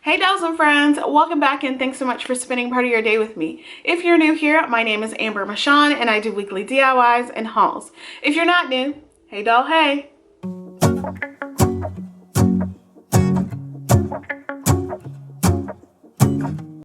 Hey dolls and friends, welcome back and thanks so much for spending part of your day with me. If you're new here, my name is Amber Michon and I do weekly DIYs and hauls. If you're not new, hey doll, hey.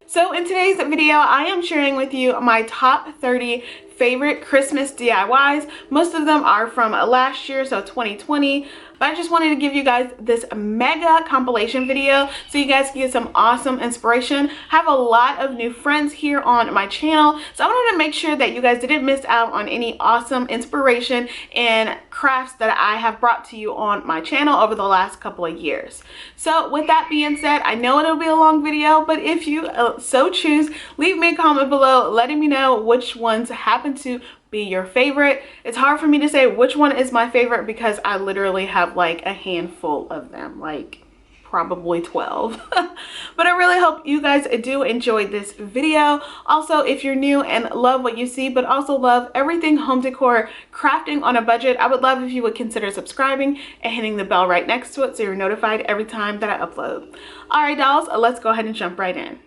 So in today's video, I am sharing with you my top 30 favorite Christmas DIYs. Most of them are from last year, so 2020. But I just wanted to give you guys this mega compilation video so you guys can get some awesome inspiration. I have a lot of new friends here on my channel, so I wanted to make sure that you guys didn't miss out on any awesome inspiration and crafts that I have brought to you on my channel over the last couple of years. So with that being said, I know it'll be a long video, but if you so choose, leave me a comment below letting me know which ones happen to be your favorite. It's hard for me to say which one is my favorite because I literally have like a handful of them, like probably 12. But I really hope you guys do enjoy this video. Also, if you're new and love what you see but also love everything home decor crafting on a budget, I would love if you would consider subscribing and hitting the bell right next to it so you're notified every time that I upload. All right dolls, let's go ahead and jump right in.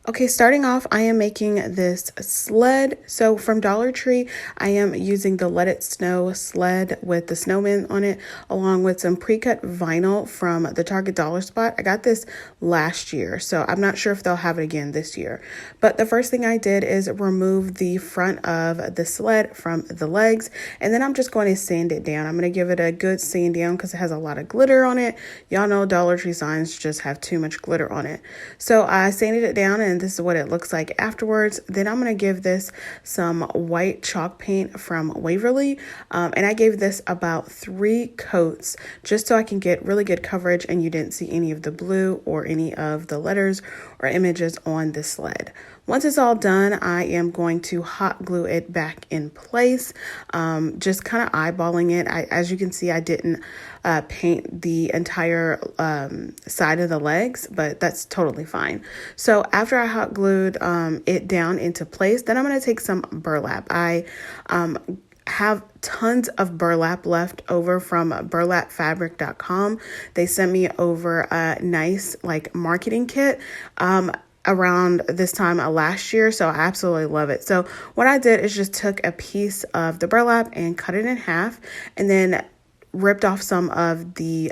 Okay, starting off, I am making this sled. So from Dollar Tree, I am using the Let It Snow sled with the snowman on it, along with some pre-cut vinyl from the Target Dollar Spot. I got this last year, so I'm not sure if they'll have it again this year. But the first thing I did is remove the front of the sled from the legs, and then I'm just going to sand it down. I'm going to give it a good sand down because it has a lot of glitter on it. Y'all know Dollar Tree signs just have too much glitter on it. So I sanded it down, and this is what it looks like afterwards. Then I'm going to give this some white chalk paint from Waverly, and I gave this about 3 coats just so I can get really good coverage and you didn't see any of the blue or any of the letters or images on the sled. Once it's all done, I am going to hot glue it back in place, just kind of eyeballing it. As you can see, I didn't paint the entire side of the legs, but that's totally fine. So after I hot glued it down into place, then I'm going to take some burlap. I have tons of burlap left over from burlapfabric.com. They sent me over a nice like marketing kit around this time last year, so I absolutely love it. So what I did is just took a piece of the burlap and cut it in half, and then ripped off some of the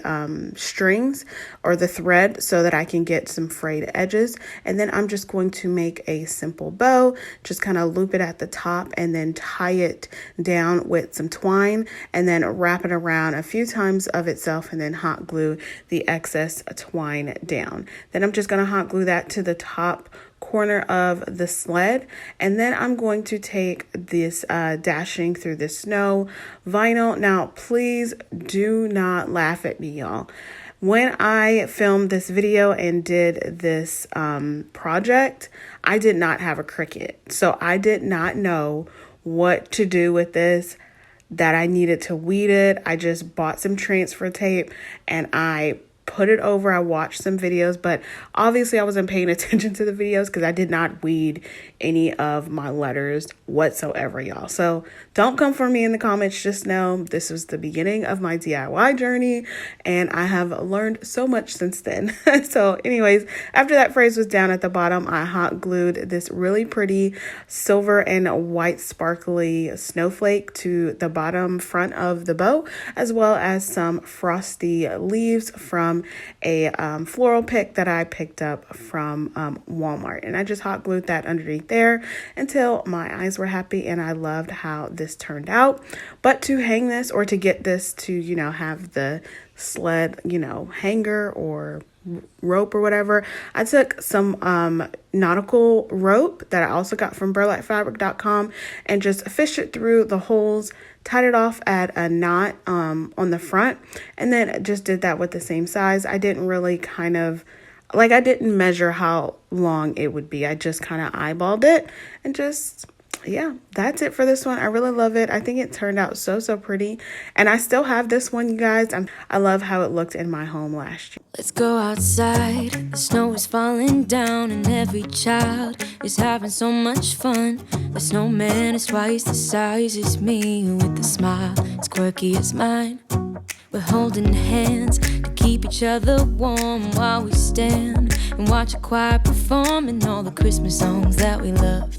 strings or the thread so that I can get some frayed edges. And then I'm just going to make a simple bow, just kind of loop it at the top and then tie it down with some twine and then wrap it around a few times of itself and then hot glue the excess twine down. Then I'm just going to hot glue that to the top corner of the sled, and then I'm going to take this dashing through the snow vinyl. Now please do not laugh at me, y'all. When I filmed this video and did this project, I did not have a Cricut, so I did not know what to do with this, that I needed to weed it. I just bought some transfer tape and I put it over. I watched some videos, but obviously I wasn't paying attention to the videos because I did not weed any of my letters whatsoever, y'all. So don't come for me in the comments. Just know this was the beginning of my DIY journey and I have learned so much since then. So anyways, after that phrase was down at the bottom, I hot glued this really pretty silver and white sparkly snowflake to the bottom front of the bow, as well as some frosty leaves from a floral pick that I picked up from Walmart, and I just hot glued that underneath there until my eyes were happy and I loved how this turned out. But to hang this, or to get this to, you know, have the sled, you know, hanger or rope or whatever, I took some nautical rope that I also got from burlapfabric.com and just fished it through the holes, tied it off at a knot on the front, and then just did that with the same size. I didn't really I didn't measure how long it would be. I just kind of eyeballed it and just, yeah, that's it for this one. I really love it. I think it turned out so pretty, and I still have this one, you guys. I love how it looked in my home last year. Let's go outside. The snow is falling down and every child is having so much fun. The snowman is twice the size as me with a smile as quirky as mine. We're holding hands to keep keep each other warm while we stand and watch a choir performing all the Christmas songs that we love.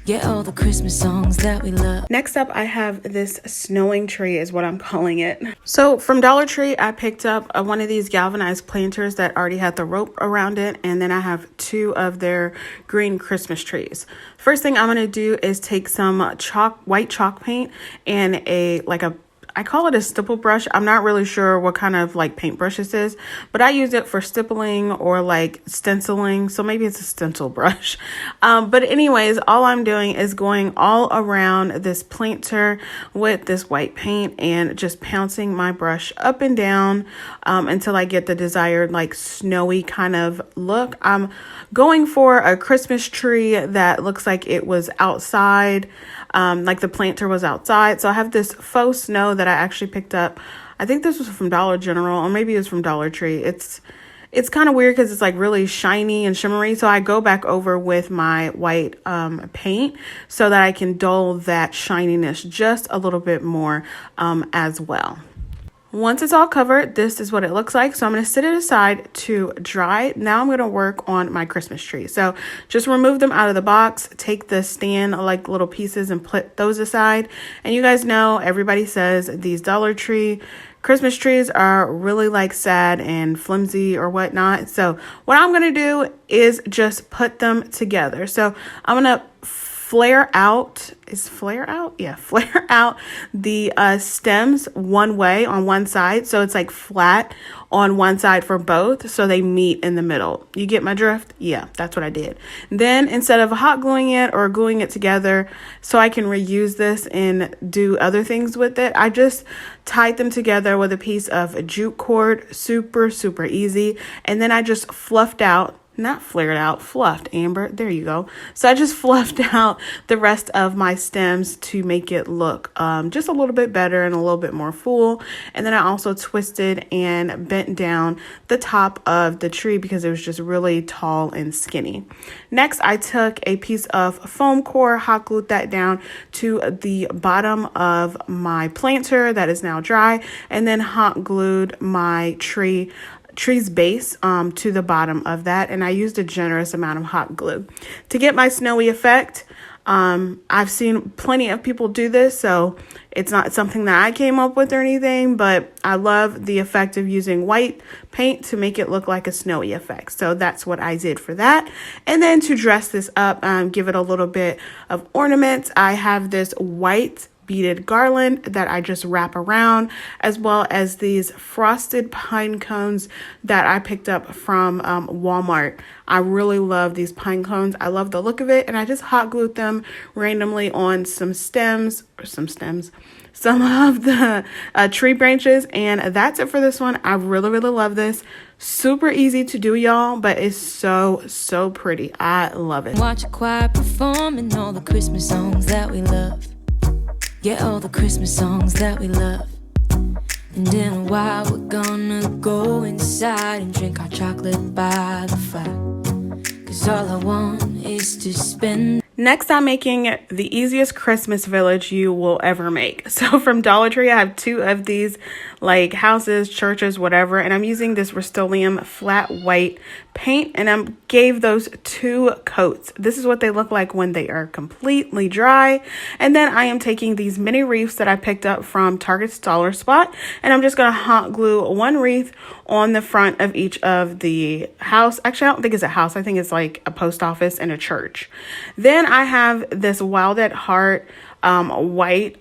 Yeah, all the Christmas songs that we love. Next up, I have this snowing tree is what I'm calling it. So from Dollar Tree, I picked up one of these galvanized planters that already had the rope around it. And then I have 2 of their green Christmas trees. First thing I'm going to do is take some white chalk paint and I call it a stipple brush. I'm not really sure what kind of like paintbrush this is, but I use it for stippling or like stenciling. So maybe it's a stencil brush. But anyways, all I'm doing is going all around this planter with this white paint and just pouncing my brush up and down until I get the desired like snowy kind of look. I'm going for a Christmas tree that looks like it was outside. Like the planter was outside. So I have this faux snow that I actually picked up. I think this was from Dollar General, or maybe it was from Dollar Tree. It's kind of weird because it's like really shiny and shimmery. So I go back over with my white paint so that I can dull that shininess just a little bit more as well. Once it's all covered, this is what it looks like. So I'm going to set it aside to dry. Now I'm going to work on my Christmas tree. So just remove them out of the box, take the stand like little pieces and put those aside. And you guys know, everybody says these Dollar Tree Christmas trees are really like sad and flimsy or whatnot. So what I'm going to do is just put them together. So I'm going to flare out the stems one way on one side, so it's like flat on one side for both, so they meet in the middle. You get my drift? Yeah, that's what I did. Then instead of hot gluing it or gluing it together so I can reuse this and do other things with it, I just tied them together with a piece of jute cord. Super easy. And then I just fluffed Amber, there you go. So I just fluffed out the rest of my stems to make it look just a little bit better and a little bit more full. And then I also twisted and bent down the top of the tree because it was just really tall and skinny. Next, I took a piece of foam core, hot glued that down to the bottom of my planter that is now dry, and then hot glued my tree's base to the bottom of that, and I used a generous amount of hot glue to get my snowy effect. I've seen plenty of people do this, so it's not something that I came up with or anything, but I love the effect of using white paint to make it look like a snowy effect. So that's what I did for that. And then to dress this up, give it a little bit of ornaments, I have this white beaded garland that I just wrap around, as well as these frosted pine cones that I picked up from Walmart. I really love these pine cones. I love the look of it, and I just hot glued them randomly on some of the tree branches, and that's it for this one. I really love this. Super easy to do, y'all, but it's so pretty. I love it. Watch a choir performing all the Christmas songs that we love. Yeah, all the Christmas songs that we love. And in a while we're gonna go inside and drink our chocolate by the fire. 'Cause all I want is to spend. Next, I'm making the easiest Christmas village you will ever make. So from Dollar Tree, I have 2 of these like houses, churches, whatever. And I'm using this Rust-Oleum flat white paint, and I gave those 2 coats. This is what they look like when they are completely dry. And then I am taking these mini wreaths that I picked up from Target's Dollar Spot, and I'm just going to hot glue 1 wreath on the front of each of the house. Actually, I don't think it's a house. I think it's like a post office and a church. Then I have this Wild at Heart white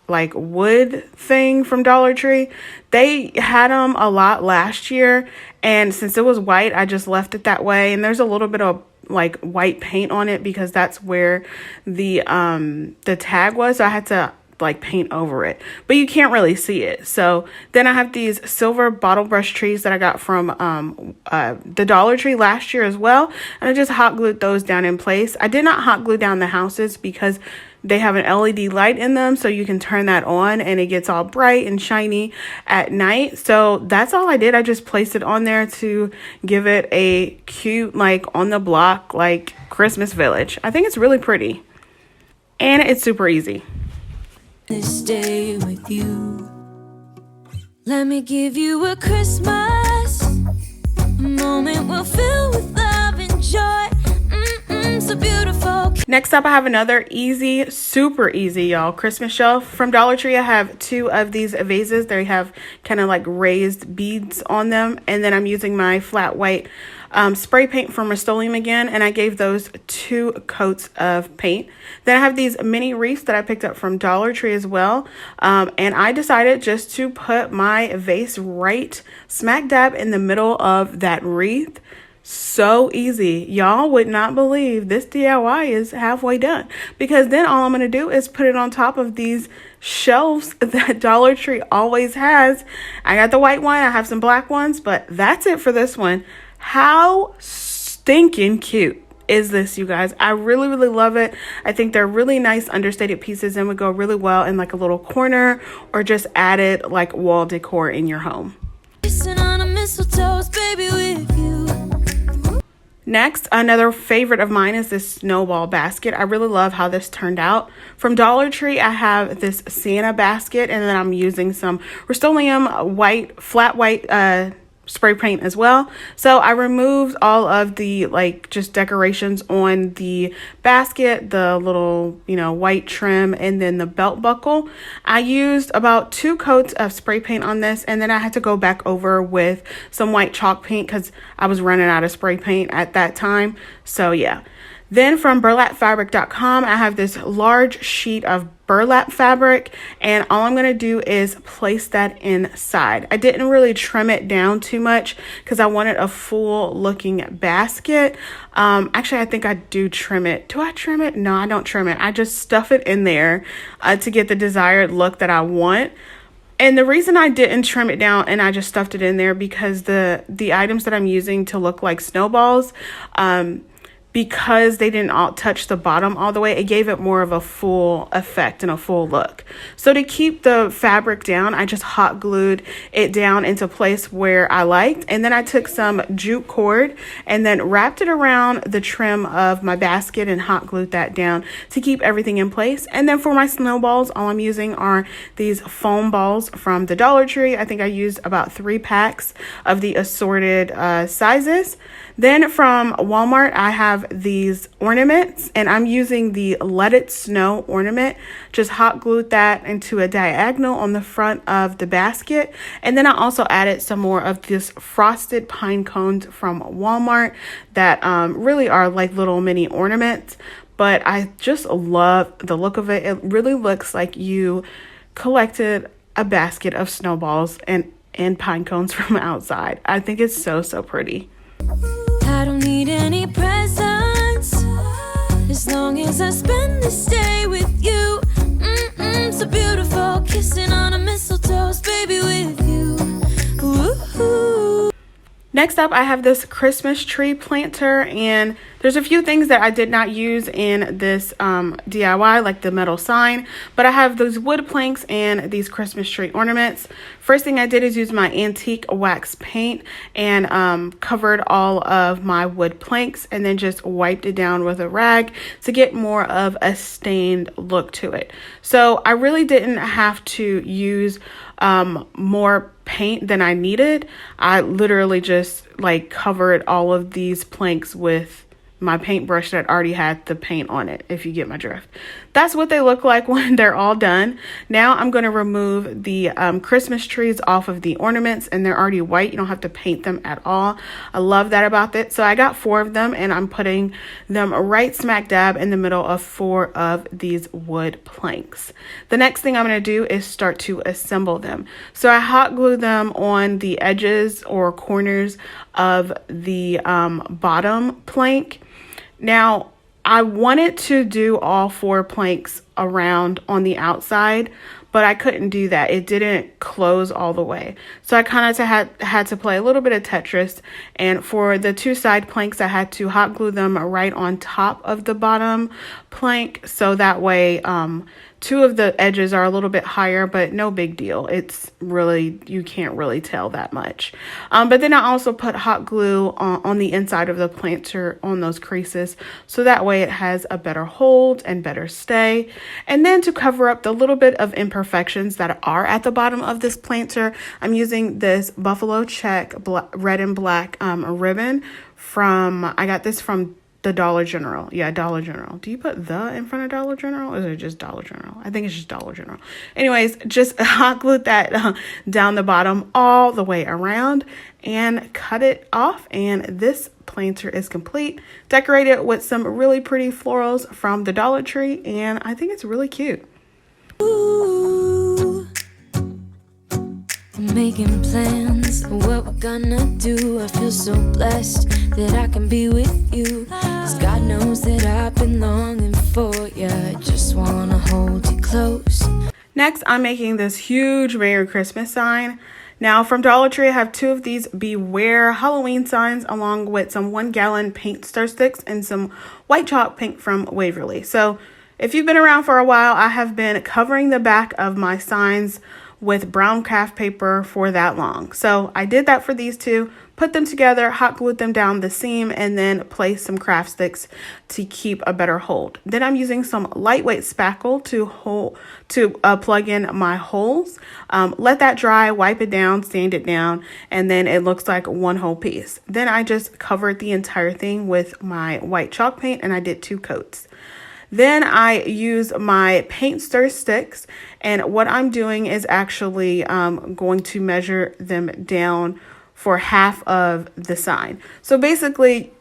like wood thing from Dollar Tree. They had them a lot last year, and since it was white, I just left it that way. And there's a little bit of like white paint on it because that's where the tag was. So I had to like paint over it, but you can't really see it. So then I have these silver bottle brush trees that I got from the Dollar Tree last year as well, and I just hot glued those down in place. I did not hot glue down the houses because they have an LED light in them, so you can turn that on and it gets all bright and shiny at night. So that's all I did. I just placed it on there to give it a cute, like on the block, like Christmas village. I think it's really pretty and it's super easy. This day with you, Let me give you a Christmas moment we'll fill with love and joy. So beautiful. Next up, I have another easy, super easy, y'all, Christmas shelf. From Dollar Tree, I have 2 of these vases. They have kind of like raised beads on them. And then I'm using my flat white spray paint from Rust-Oleum again, and I gave those 2 coats of paint. Then I have these mini wreaths that I picked up from Dollar Tree as well, and I decided just to put my vase right smack dab in the middle of that wreath. So easy. Y'all would not believe this DIY is halfway done, because then all I'm going to do is put it on top of these shelves that Dollar Tree always has. I got the white one, I have some black ones, but that's it for this one. How stinking cute is this, you guys? I really, really love it. I think they're really nice understated pieces and would go really well in like a little corner or just added like wall decor in your home. Next, another favorite of mine is this Snowball Basket. I really love how this turned out. From Dollar Tree, I have this Santa basket, and then I'm using some Rust-Oleum white, flat white spray paint as well. So I removed all of the like just decorations on the basket, the little, you know, white trim, and then the belt buckle. I used about 2 coats of spray paint on this, and then I had to go back over with some white chalk paint because I was running out of spray paint at that time. So yeah. Then from burlapfabric.com, I have this large sheet of burlap fabric, and all I'm going to do is place that inside. I didn't really trim it down too much because I wanted a full looking basket. Actually, I think I do trim it. Do I trim it? No, I don't trim it. I just stuff it in there to get the desired look that I want. And the reason I didn't trim it down and I just stuffed it in there because the items that I'm using to look like snowballs, because they didn't all touch the bottom all the way, it gave it more of a full effect and a full look. So to keep the fabric down, I just hot glued it down into place where I liked. And then I took some jute cord and then wrapped it around the trim of my basket and hot glued that down to keep everything in place. And then for my snowballs, all I'm using are these foam balls from the Dollar Tree. I think I used about 3 packs of the assorted sizes. Then from Walmart, I have these ornaments, and I'm using the Let It Snow ornament. Just hot glued that into a diagonal on the front of the basket. And then I also added some more of this frosted pine cones from Walmart that really are like little mini ornaments. But I just love the look of it. It really looks like you collected a basket of snowballs and pine cones from outside. I think it's so, so pretty. I don't need any presents as long as I spend this day with you. So beautiful, kissing on a mistletoe, baby, with you. Woo-hoo. Next up, I have this Christmas tree planter, and there's a few things that I did not use in this DIY, like the metal sign, but I have those wood planks and these Christmas tree ornaments. First thing I did is use my antique wax paint and covered all of my wood planks and then just wiped it down with a rag to get more of a stained look to it. So I really didn't have to use more paint than I needed. I literally just like covered all of these planks with my paintbrush that already had the paint on it, if you get my drift. That's what they look like when they're all done. Now I'm going to remove the Christmas trees off of the ornaments, and they're already white. You don't have to paint them at all. I love that about it. So I got 4 of them, and I'm putting them right smack dab in the middle of 4 of these wood planks. The next thing I'm going to do is start to assemble them. So I hot glue them on the edges or corners of the bottom plank. Now, I wanted to do all 4 planks around on the outside, but I couldn't do that. It didn't close all the way. So I kind of had to play a little bit of Tetris. And for the 2 side planks, I had to hot glue them right on top of the bottom plank. So that way Two of the edges are a little bit higher, but no big deal. It's really, you can't really tell that much. But then I also put hot glue on the inside of the planter on those creases, so that way it has a better hold and better stay. And then to cover up the little bit of imperfections that are at the bottom of this planter, I'm using this buffalo check red and black ribbon I got this from the Dollar General. Yeah, Dollar General. Do you put the in front of Dollar General? Or is it just Dollar General? I think it's just Dollar General. Anyways, just hot glued that down the bottom all the way around and cut it off. And this planter is complete. Decorated with some really pretty florals from the Dollar Tree. And I think it's really cute. Ooh, I'm making plans, what we're gonna do. I feel so blessed that I can be with you, 'cause God knows that I've been longing for you. I just wanna hold you close. Next, I'm making this huge Merry Christmas sign. Now from Dollar Tree, I have two of these Beware Halloween signs along with some 1-gallon paint stir sticks and some white chalk paint from Waverly. So if you've been around for a while, I have been covering the back of my signs with brown craft paper for that long. So I did that for these two, put them together, hot glued them down the seam, and then placed some craft sticks to keep a better hold. Then I'm using some lightweight spackle to plug in my holes. Let that dry, wipe it down, sand it down, and then it looks like one whole piece. Then I just covered the entire thing with my white chalk paint, and I did 2 coats. Then I use my paint stir sticks, and what I'm doing is actually going to measure them down for half of the sign. So basically,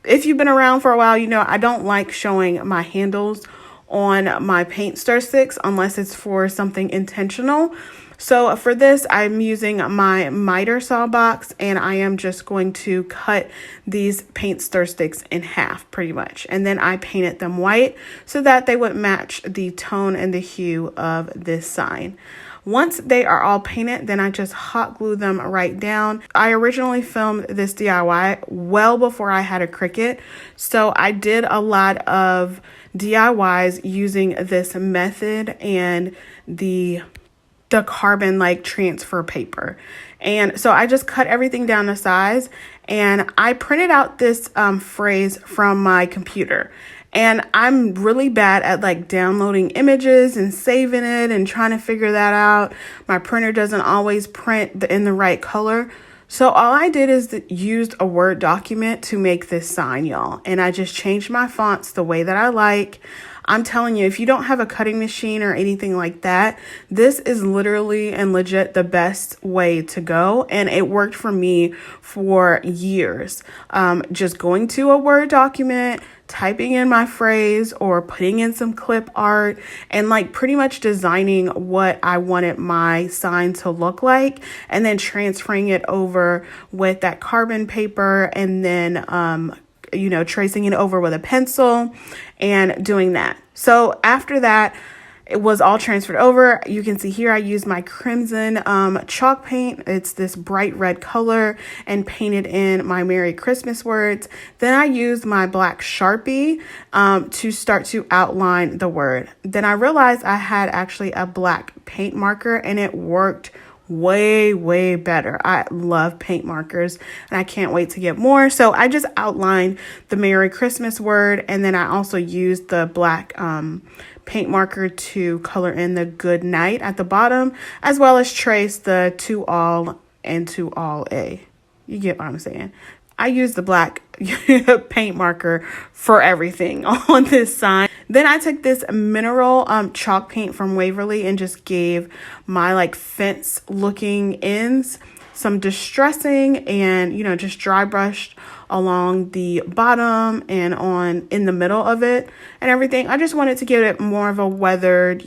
if you've been around for a while, you know I don't like showing my handles on my paint stir sticks unless it's for something intentional. So for this, I'm using my miter saw box, and I am just going to cut these paint stir sticks in half pretty much. And then I painted them white so that they would match the tone and the hue of this sign. Once they are all painted, then I just hot glue them right down. I originally filmed this DIY well before I had a Cricut, so I did a lot of DIYs using this method and the carbon like transfer paper. And so I just cut everything down to size, and I printed out this phrase from my computer. And I'm really bad at like downloading images and saving it and trying to figure that out. My printer doesn't always print in the right color. So all I did is used a Word document to make this sign, y'all. And I just changed my fonts the way that I like. I'm telling you, if you don't have a cutting machine or anything like that, this is literally and legit the best way to go. And it worked for me for years. Just going to a Word document, typing in my phrase or putting in some clip art, and like pretty much designing what I wanted my sign to look like, and then transferring it over with that carbon paper, and then tracing it over with a pencil and doing that. So after that, it was all transferred over. You can see here I used my crimson chalk paint. It's this bright red color, and painted in my Merry Christmas words. Then I used my black Sharpie to start to outline the word. Then I realized I had actually a black paint marker, and it worked way better. I love paint markers, and I can't wait to get more. So I just outlined the Merry Christmas word, and then I also used the black paint marker to color in the good night at the bottom, as well as trace the to all and to all a. You get what I'm saying? I use the black paint marker for everything on this sign. Then I took this mineral chalk paint from Waverly and just gave my like fence looking ends some distressing, and just dry brushed along the bottom and in the middle of it and everything. I just wanted to give it more of a weathered,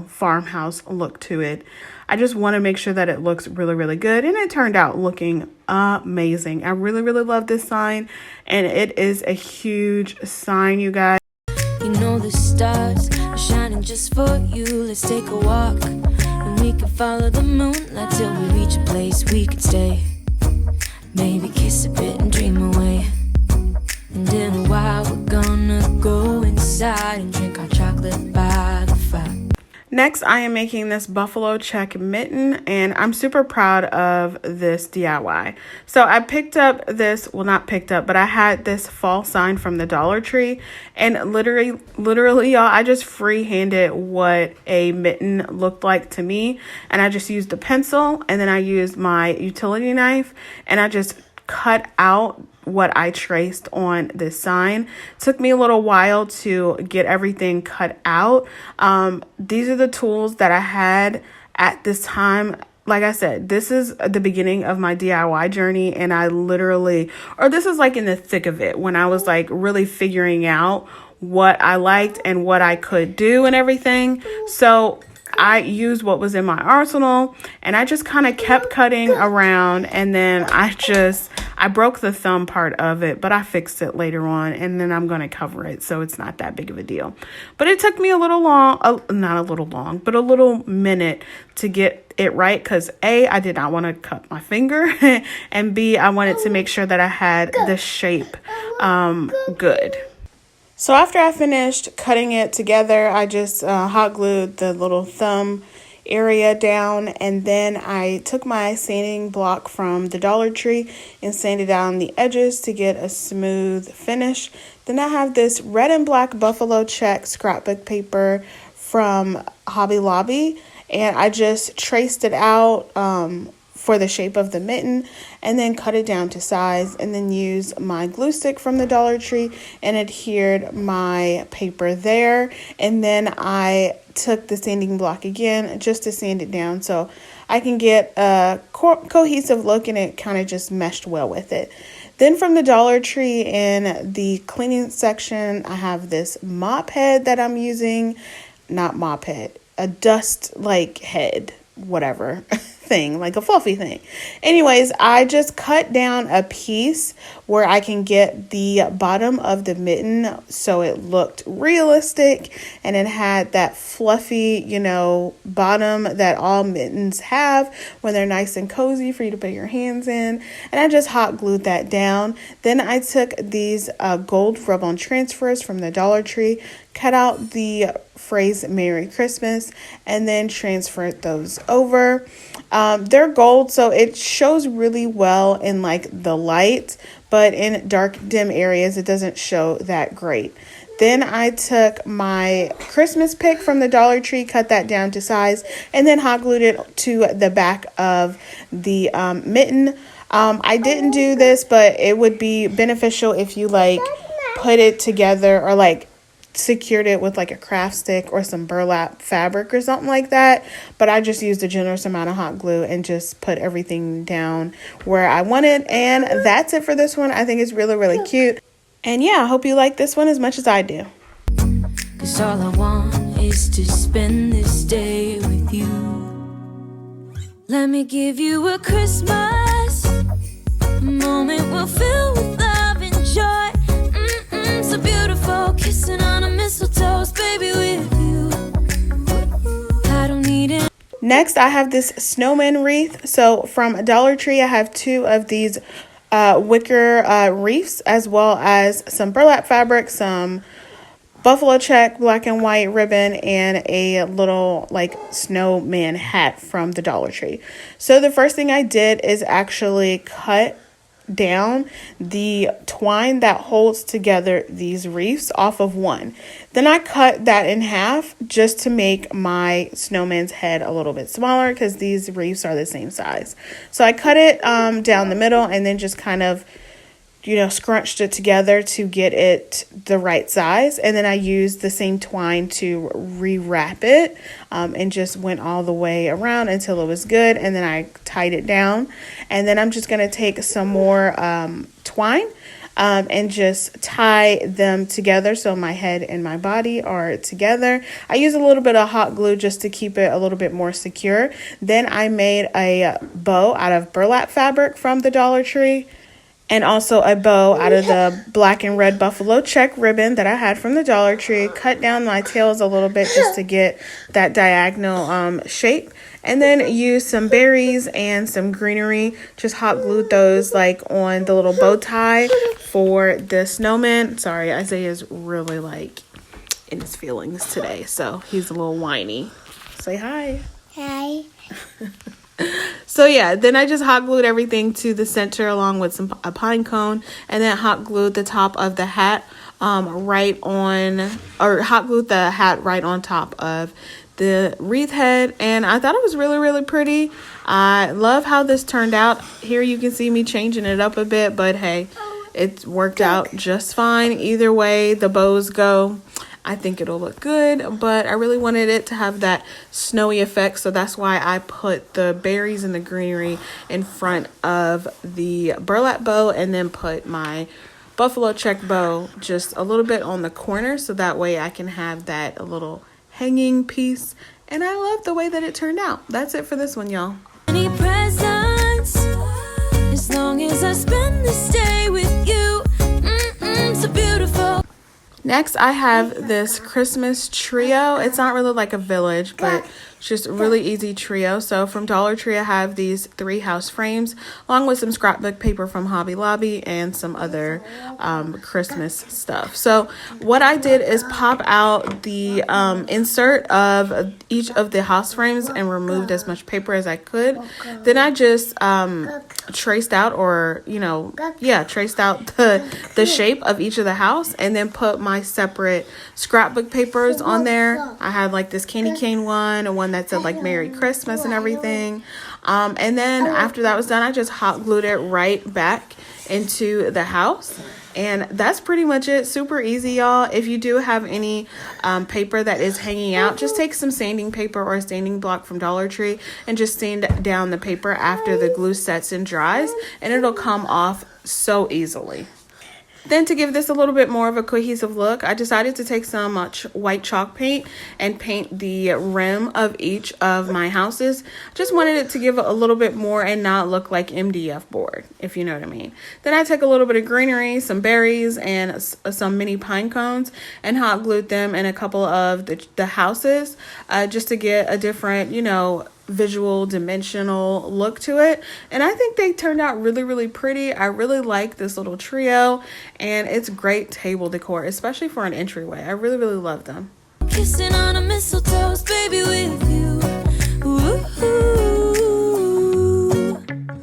farmhouse look to it. I just want to make sure that it looks really good, and it turned out looking amazing. I really love this sign, and it is a huge sign, you guys. The stars are shining just for you. Let's take a walk, and we can follow the moonlight till we reach a place we could stay. Maybe kiss a bit and dream away. And in a while we're gonna go inside and drink our chocolate by the fire. Next, I am making this buffalo check mitten, and I'm super proud of this DIY. So I picked up this, well, not picked up, but I had this fall sign from the Dollar Tree, and literally, y'all, I just freehanded what a mitten looked like to me, and I just used a pencil, and then I used my utility knife, and I just cut out what I traced on this sign. Took me a little while to get everything cut out. These are the tools that I had at this time. Like I said, this is the beginning of my DIY journey, and this is like in the thick of it when I was like really figuring out what I liked and what I could do and everything. So I used what was in my arsenal, and I just kind of kept cutting around, and then I broke the thumb part of it, but I fixed it later on, and then I'm going to cover it, so it's not that big of a deal. But it took me a little minute to get it right, because A, I did not want to cut my finger, and B, I wanted to make sure that I had the shape good. So after I finished cutting it together, I just hot glued the little thumb area down, and then I took my sanding block from the Dollar Tree and sanded down the edges to get a smooth finish. Then I have this red and black buffalo check scrapbook paper from Hobby Lobby, and I just traced it out for the shape of the mitten, and then cut it down to size, and then use my glue stick from the Dollar Tree and adhered my paper there. And then I took the sanding block again just to sand it down so I can get a cohesive look, and it kind of just meshed well with it. Then from the Dollar Tree in the cleaning section, I have this mop head that I'm using. Not mop head, a dust like head, whatever thing, like a fluffy thing. Anyways, I just cut down a piece where I can get the bottom of the mitten so it looked realistic, and it had that fluffy, bottom that all mittens have when they're nice and cozy for you to put your hands in. And I just hot glued that down. Then I took these gold rub-on transfers from the Dollar Tree, cut out the phrase Merry Christmas, and then transferred those over. They're gold, so it shows really well in like the light, but in dark, dim areas, it doesn't show that great. Then I took my Christmas pick from the Dollar Tree, cut that down to size, and then hot glued it to the back of the mitten. I didn't do this, but it would be beneficial if you put it together or secured it with a craft stick or some burlap fabric or something like that. But I just used a generous amount of hot glue and just put everything down where I wanted. And that's it for this one. I think it's really, really cute. And yeah, I hope you like this one as much as I do. 'Cause all I want is to spend this day with you. Let me give you a Christmas moment we'll fill with love and joy. So beautiful, kissing on a mistletoe, baby, with you. I don't need it. Next, I have this Snowman Wreath. So from Dollar Tree, I have two of these wicker wreaths, as well as some burlap fabric, some buffalo check black and white ribbon, and a little snowman hat from the Dollar Tree. So the first thing I did is actually cut down the twine that holds together these wreaths off of one. Then I cut that in half just to make my snowman's head a little bit smaller, because these wreaths are the same size. So I cut it down the middle, and then just kind of scrunched it together to get it the right size. And then I used the same twine to rewrap it and just went all the way around until it was good. And then I tied it down. And then I'm just going to take some more twine and just tie them together so my head and my body are together. I use a little bit of hot glue just to keep it a little bit more secure. Then I made a bow out of burlap fabric from the Dollar Tree, and also a bow out of the black and red buffalo check ribbon that I had from the Dollar Tree. Cut down my tails a little bit just to get that diagonal shape. And then use some berries and some greenery. Just hot glued those on the little bow tie for the snowman. Sorry, Isaiah's really in his feelings today, so he's a little whiny. Say hi. Hi. So yeah, then I just hot glued everything to the center along with a pine cone, and then hot glued the top of the hat hot glued the hat right on top of the wreath head, and I thought it was really, really pretty. I love how this turned out. Here you can see me changing it up a bit, but hey, it worked out just fine. Either way the bows go, I think it'll look good, but I really wanted it to have that snowy effect, so that's why I put the berries and the greenery in front of the burlap bow, and then put my buffalo check bow just a little bit on the corner, so that way I can have that little hanging piece. And I love the way that it turned out. That's it for this one, y'all. Any presents, as long as I spend this day with you. So beautiful. Next, I have this Christmas trio. It's not really like a village, but it's just a really easy trio. So from Dollar Tree, I have these 3 house frames, along with some scrapbook paper from Hobby Lobby and some other Christmas stuff. So what I did is pop out the insert of each of the house frames and removed as much paper as I could. Then I just traced out, traced out the shape of each of the house, and then put my separate scrapbook papers on there. I had like this candy cane one, and one that said like Merry Christmas and everything. And then after that was done, I just hot glued it right back into the house. And that's pretty much it. Super easy, y'all. If you do have any paper that is hanging out, just take some sanding paper or a sanding block from Dollar Tree and just sand down the paper after the glue sets and dries, and it'll come off so easily. Then to give this a little bit more of a cohesive look, I decided to take some white chalk paint and paint the rim of each of my houses. Just wanted it to give a little bit more and not look like MDF board, if you know what I mean. Then I took a little bit of greenery, some berries, and some mini pine cones, and hot glued them in a couple of the houses just to get a different, visual dimensional look to it. And I think they turned out really, really pretty. I really like this little trio, and it's great table decor, especially for an entryway. I really, really love them. Kissing on a mistletoe, baby, with you. Ooh, ooh,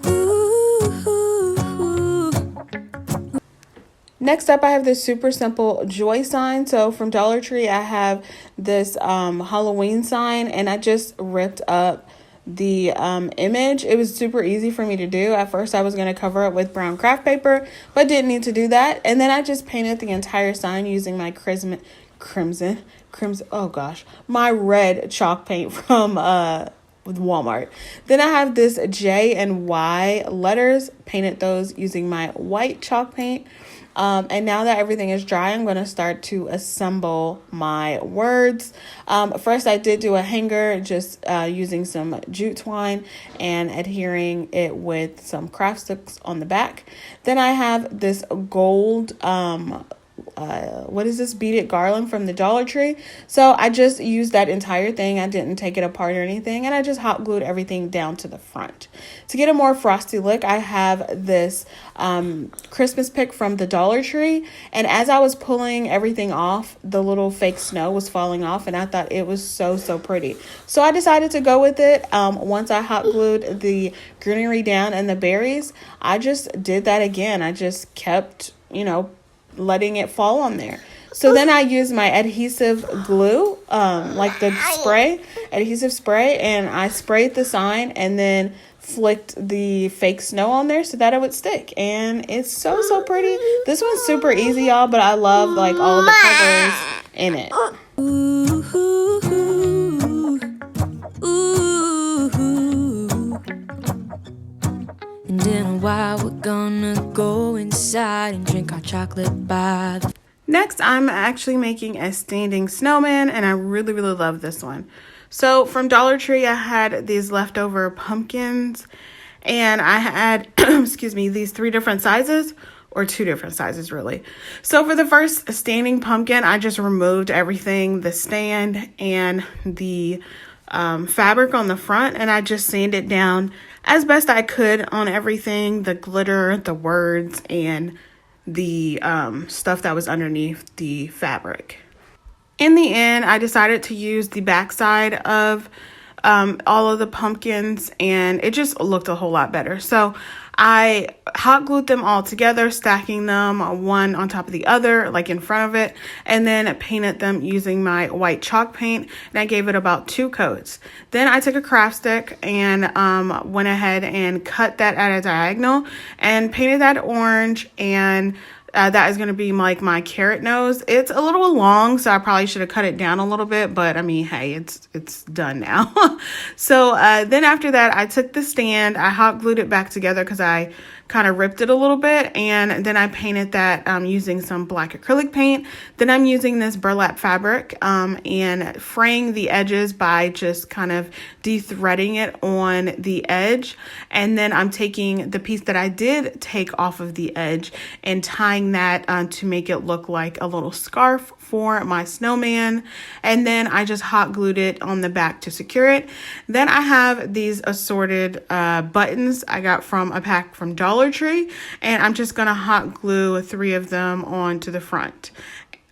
ooh. Next up, I have this super simple joy sign. So from Dollar Tree, I have this Halloween sign, and I just ripped up the image. It was super easy for me to do. At first, I was going to cover it with brown craft paper, but didn't need to do that. And then I just painted the entire sign using my my red chalk paint from Walmart. Then I have this J and Y letters, painted those using my white chalk paint. And now that everything is dry, I'm going to start to assemble my words. First, I did do a hanger, just using some jute twine and adhering it with some craft sticks on the back. Then I have this gold beaded garland from the Dollar Tree. So I just used that entire thing. I didn't take it apart or anything, and I just hot glued everything down to the front. To get a more frosty look, I have this Christmas pick from the Dollar Tree, and as I was pulling everything off, the little fake snow was falling off, and I thought it was so pretty. So I decided to go with it. Once I hot glued the greenery down and the berries, I just did that again. I just kept, letting it fall on there. So then I used my adhesive glue, like the adhesive spray, and I sprayed the sign and then flicked the fake snow on there so that it would stick. And it's so pretty. This one's super easy, y'all, but I love like all the colors in it. Ooh, ooh, ooh. And in a while we're gonna go inside and drink our chocolate by the... Next, I'm actually making a standing snowman, and I really, really love this one. So from Dollar Tree, I had these leftover pumpkins, and I had, these 3 different sizes, or 2 different sizes, really. So for the first standing pumpkin, I just removed everything, the stand and the fabric on the front, and I just sanded down as best I could on everything, the glitter, the words, and the stuff that was underneath the fabric. In the end, I decided to use the backside of all of the pumpkins, and it just looked a whole lot better. So I hot glued them all together, stacking them one on top of the other, like in front of it, and then painted them using my white chalk paint, and I gave it about 2 coats. Then I took a craft stick and went ahead and cut that at a diagonal and painted that orange, and that is going to be like my carrot nose. It's a little long, so I probably should have cut it down a little bit, but I mean, hey, it's done now. So then after that, I took the stand, I hot glued it back together because I kind of ripped it a little bit, and then I painted that using some black acrylic paint. Then I'm using this burlap fabric and fraying the edges by just kind of de-threading it on the edge, and then I'm taking the piece that I did take off of the edge and tying that to make it look like a little scarf for my snowman, and then I just hot glued it on the back to secure it. Then I have these assorted buttons I got from a pack from Dollar Tree, and I'm just gonna hot glue 3 of them onto the front.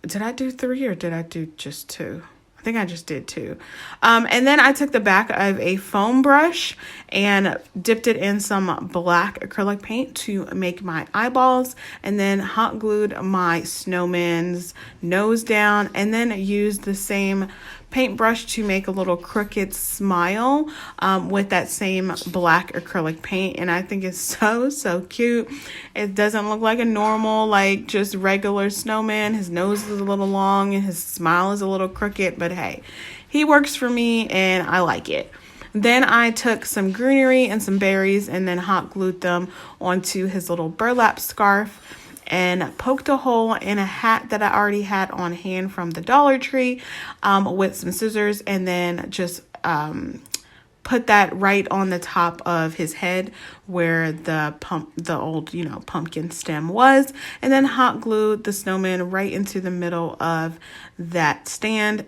Did I do 3 or did I do just 2? I think I just did 2. And then I took the back of a foam brush and dipped it in some black acrylic paint to make my eyeballs, and then hot glued my snowman's nose down, and then used the same paintbrush to make a little crooked smile with that same black acrylic paint, and I think it's so cute. It doesn't look like a normal, like just regular snowman. His nose is a little long and his smile is a little crooked, but hey, he works for me and I like it. Then I took some greenery and some berries and then hot glued them onto his little burlap scarf, and poked a hole in a hat that I already had on hand from the Dollar Tree with some scissors, and then just put that right on the top of his head where the old pumpkin stem was, and then hot glued the snowman right into the middle of that stand,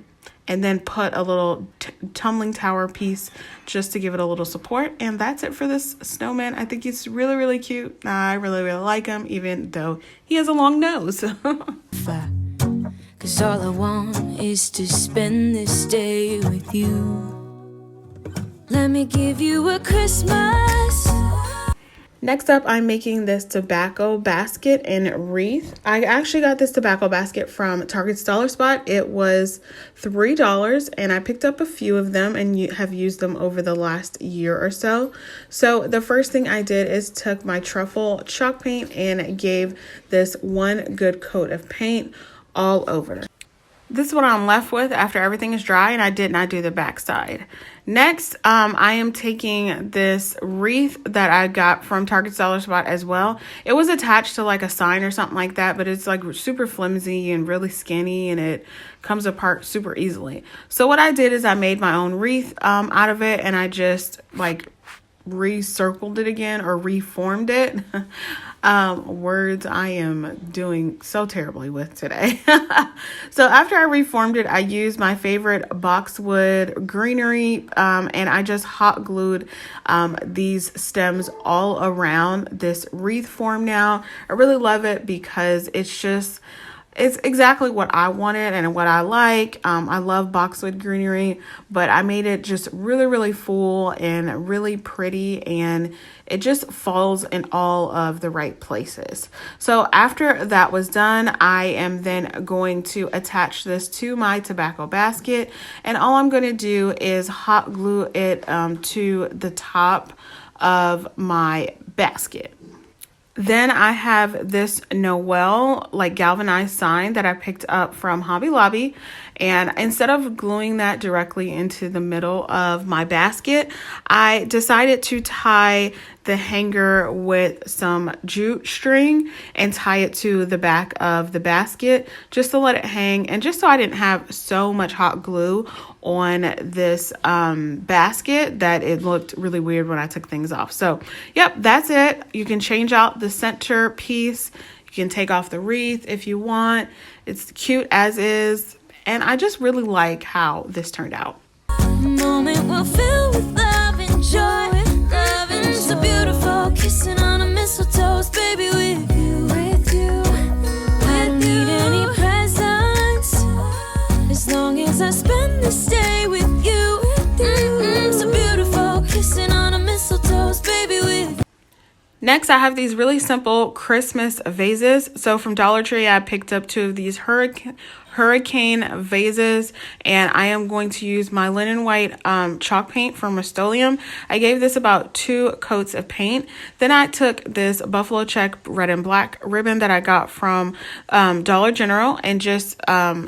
and then put a little tumbling tower piece just to give it a little support. And that's it for this snowman. I think he's really cute. I really like him, even though he has a long nose. 'Cause all I want is to spend this day with you. Let me give you a Christmas. Next up, I'm making this tobacco basket and wreath. I actually got this tobacco basket from Target's Dollar Spot. It was $3, and I picked up a few of them and have used them over the last year or so. So the first thing I did is took my truffle chalk paint and gave this one good coat of paint all over. This is what I'm left with after everything is dry, and I did not do the back side. Next, I am taking this wreath that I got from Target's Dollar Spot as well. It was attached to like a sign or something like that, but it's like super flimsy and really skinny, and it comes apart super easily. So what I did is I made my own wreath out of it, and I just like recircled it again or reformed it. Words I am doing so terribly with today. So after I reformed it, I used my favorite boxwood greenery, and I just hot glued these stems all around this wreath form. Now I really love it because it's exactly what I wanted and what I like. I love boxwood greenery, but I made it just really full and really pretty, and it just falls in all of the right places. So after that was done, I am then going to attach this to my tobacco basket, and all I'm going to do is hot glue it to the top of my basket. Then I have this Noel like galvanized sign that I picked up from Hobby Lobby, and instead of gluing that directly into the middle of my basket, I decided to tie the hanger with some jute string and tie it to the back of the basket just to let it hang, and just so I didn't have so much hot glue on this basket that it looked really weird when I took things off. So yep, that's it. You can change out the centerpiece. You can take off the wreath if you want. It's cute as is, and I just really like how this turned out. Moment will fill with love and joy. Love and so beautiful, kissing on a mistletoe, baby, with you. I don't need any presents as long Next, I have these really simple Christmas vases. So from Dollar Tree, I picked up 2 of these hurricane vases, and I am going to use my linen white chalk paint from Rust-Oleum. I gave this about 2 coats of paint. Then I took this buffalo check red and black ribbon that I got from Dollar General and just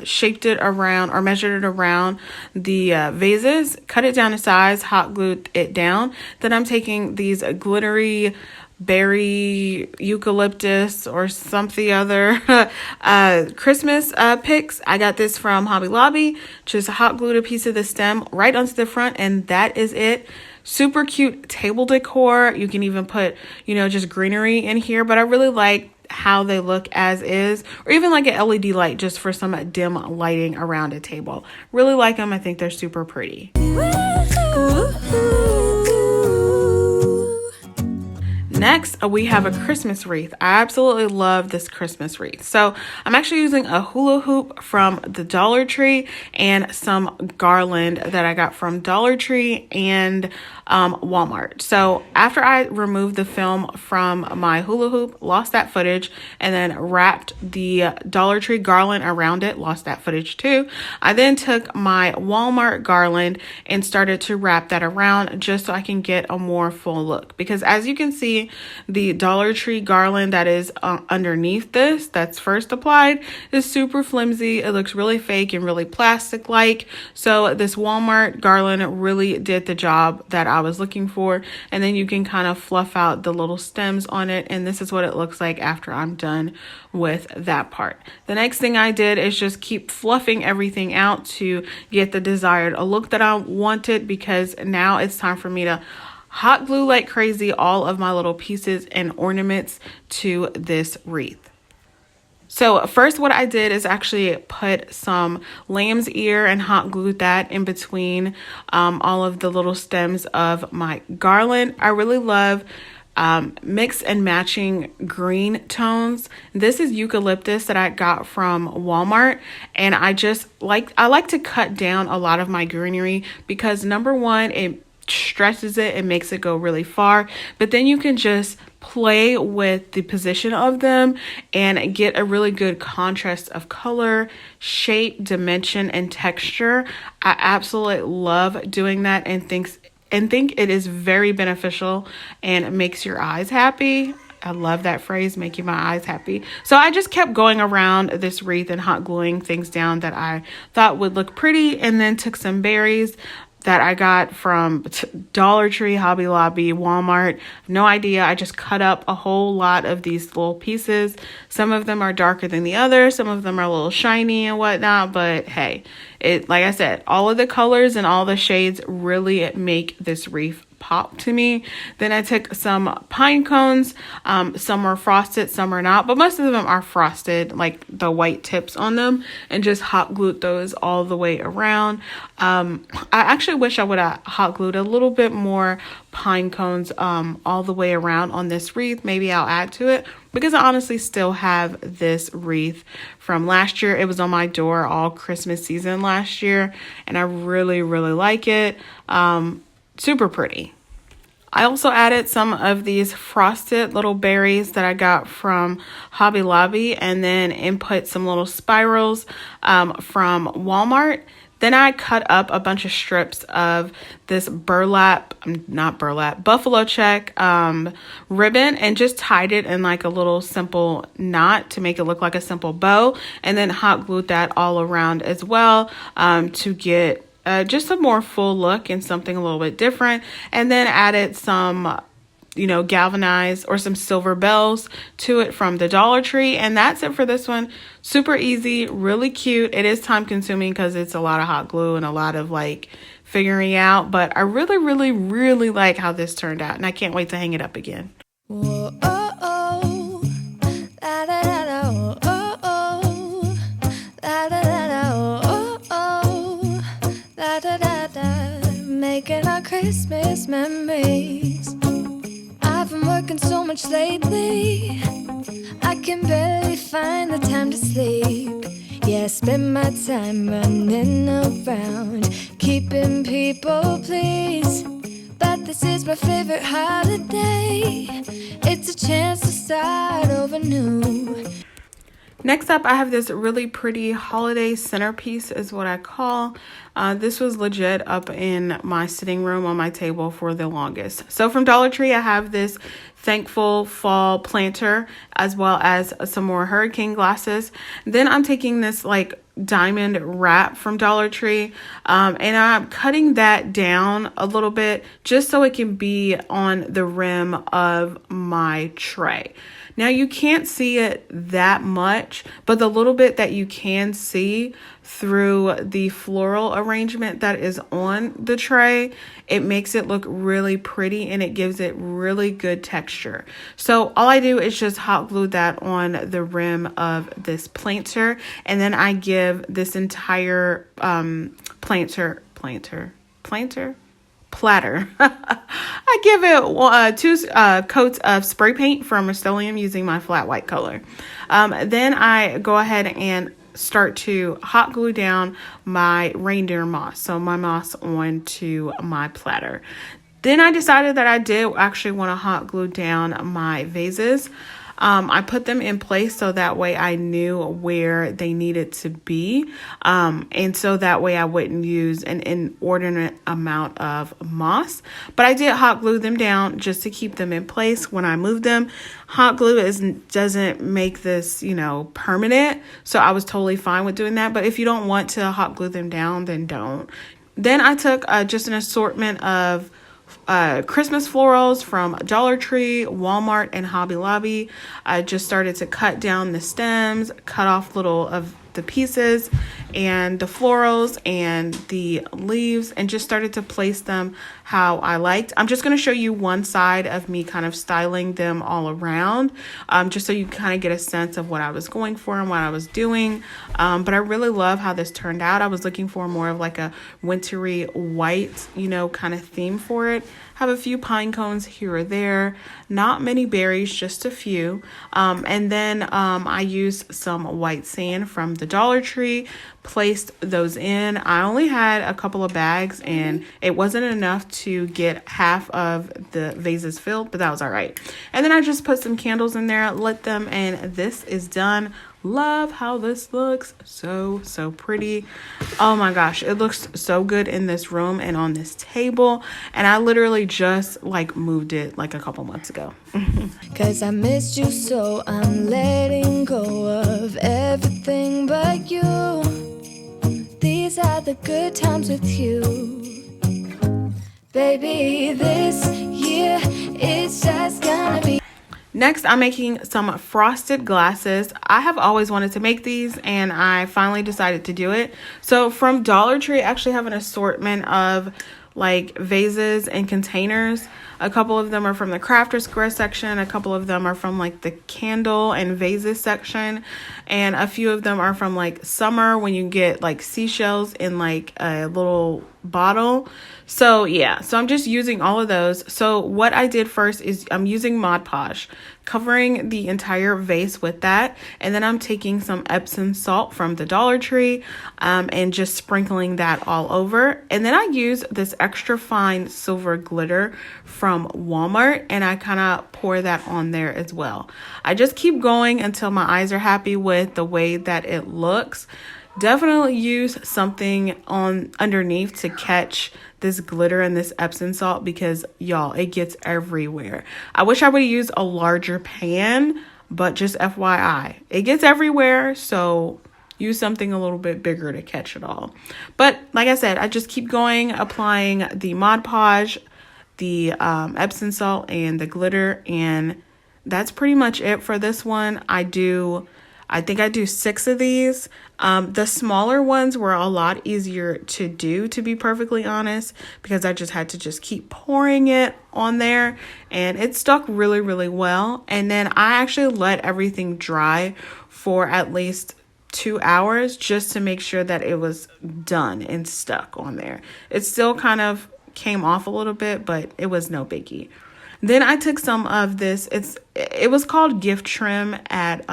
shaped it around or measured it around the vases, cut it down to size, hot glued it down. Then I'm taking these glittery berry eucalyptus or something other Christmas picks. I got this from Hobby Lobby. Just hot glued a piece of the stem right onto the front, and that is it. Super cute table decor. You can even put, just greenery in here, but I really like how they look as is, or even like an LED light just for some dim lighting around a table. Really like them. I think they're super pretty. Next, we have a Christmas wreath. I absolutely love this Christmas wreath. So I'm actually using a hula hoop from the Dollar Tree and some garland that I got from Dollar Tree and Walmart. So after I removed the film from my hula hoop, lost that footage, and then wrapped the Dollar Tree garland around it, lost that footage too. I then took my Walmart garland and started to wrap that around just so I can get a more full look. Because as you can see, the Dollar Tree garland that is underneath this, that's first applied, is super flimsy. It looks really fake and really plastic-like. So this Walmart garland really did the job that I was looking for. And then you can kind of fluff out the little stems on it. And this is what it looks like after I'm done with that part. The next thing I did is just keep fluffing everything out to get the desired look that I wanted, because now it's time for me to hot glue like crazy all of my little pieces and ornaments to this wreath. So first what I did is actually put some lamb's ear and hot glued that in between all of the little stems of my garland. I really love mix and matching green tones. This is eucalyptus that I got from Walmart, and I like to cut down a lot of my greenery because number one, it stretches it and makes it go really far, but then you can just play with the position of them and get a really good contrast of color, shape, dimension, and texture. I absolutely love doing that and think it is very beneficial and makes your eyes happy. I love that phrase, making my eyes happy. So I just kept going around this wreath and hot gluing things down that I thought would look pretty, and then took some berries that I got from Dollar Tree, Hobby Lobby, Walmart. No idea. I just cut up a whole lot of these little pieces. Some of them are darker than the others. Some of them are a little shiny and whatnot. But hey, like I said, all of the colors and all the shades really make this wreath pop to me. Then I took some pine cones. Some are frosted, some are not, but most of them are frosted, like the white tips on them, and just hot glued those all the way around. I actually wish I would have hot glued a little bit more pine cones all the way around on this wreath. Maybe I'll add to it, because I honestly still have this wreath from last year. It was on my door all Christmas season last year, and I really, really like it. Super pretty. I also added some of these frosted little berries that I got from Hobby Lobby, and then input some little spirals from Walmart. Then I cut up a bunch of strips of this buffalo check ribbon, and just tied it in like a little simple knot to make it look like a simple bow, and then hot glued that all around as well to get just a more full look and something a little bit different. And then added some, galvanized or some silver bells to it from the Dollar Tree. And that's it for this one. Super easy, really cute. It is time consuming because it's a lot of hot glue and a lot of figuring out. But I really, really, really like how this turned out. And I can't wait to hang it up again. Whoa, oh, oh. Da, da, da, da, oh, oh. Da, da, da, da, oh, oh. Da, da, da, da. Making our Christmas memories. I've been working so much lately, I can barely find the time to sleep. Yeah, I spend my time running around, keeping people pleased. But This is my favorite holiday. It's a chance to start over new. Next up, I have this really pretty holiday centerpiece is what I call. This was legit up in my sitting room on my table for the longest. So from Dollar Tree, I have this thankful fall planter as well as some more hurricane glasses. Then I'm taking this like diamond wrap from Dollar Tree and I'm cutting that down a little bit just so it can be on the rim of my tray. Now you can't see it that much, but the little bit that you can see through the floral arrangement that is on the tray, it makes it look really pretty and it gives it really good texture. So all I do is just hot glue that on the rim of this planter, and then I give this entire platter. I give it 2 coats of spray paint from Rust-Oleum using my flat white color. Then I go ahead and start to hot glue down my reindeer moss. So my moss onto my platter. Then I decided that I did actually want to hot glue down my vases. I put them in place so that way I knew where they needed to be. And so that way I wouldn't use an inordinate amount of moss. But I did hot glue them down just to keep them in place when I move them. Hot glue doesn't make this, permanent. So I was totally fine with doing that. But if you don't want to hot glue them down, then don't. Then I took just an assortment of Christmas florals from Dollar Tree, Walmart, and Hobby Lobby. I just started to cut down the stems, cut off little of the pieces and the florals and the leaves, and just started to place them how I liked. I'm just going to show you one side of me kind of styling them all around, just so you kind of get a sense of what I was going for and what I was doing. But I really love how this turned out. I was looking for more of like a wintry white, kind of theme for it. Have a few pine cones here or there, not many berries, just a few. And then I used some white sand from the Dollar Tree, placed those in. I only had a couple of bags and it wasn't enough to get half of the vases filled, but that was all right. And then I just put some candles in there, lit them, and this is done. Love how this looks. So pretty. Oh my gosh, it looks so good in this room and on this table. And I literally just moved it a couple months ago. Cause I missed you, so I'm letting go of everything but you. These are the good times with you. Baby, this year it's just gonna be. Next, I'm making some frosted glasses. I have always wanted to make these and I finally decided to do it. So from Dollar Tree, I actually have an assortment of vases and containers. A couple of them are from the Crafter Square section. A couple of them are from the candle and vases section. And a few of them are from summer when you get seashells in a little bottle. So yeah, so I'm just using all of those. So what I did first is I'm using Mod Podge, covering the entire vase with that. And then I'm taking some Epsom salt from the Dollar Tree and just sprinkling that all over. And then I use this extra fine silver glitter from Walmart and I kind of pour that on there as well. I just keep going until my eyes are happy with the way that it looks. Definitely use something on underneath to catch this glitter and this Epsom salt because y'all, it gets everywhere. I wish I would use a larger pan, but just FYI, it gets everywhere. So use something a little bit bigger to catch it all. But like I said, I just keep going, applying the Mod Podge, the Epsom salt, and the glitter, and that's pretty much it for this one. I think I do 6 of these. The smaller ones were a lot easier to do, to be perfectly honest, because I just had to keep pouring it on there and it stuck really, really well. And then I actually let everything dry for at least 2 hours just to make sure that it was done and stuck on there. It still kind of came off a little bit, but it was no biggie. Then I took some of this. It was called gift trim at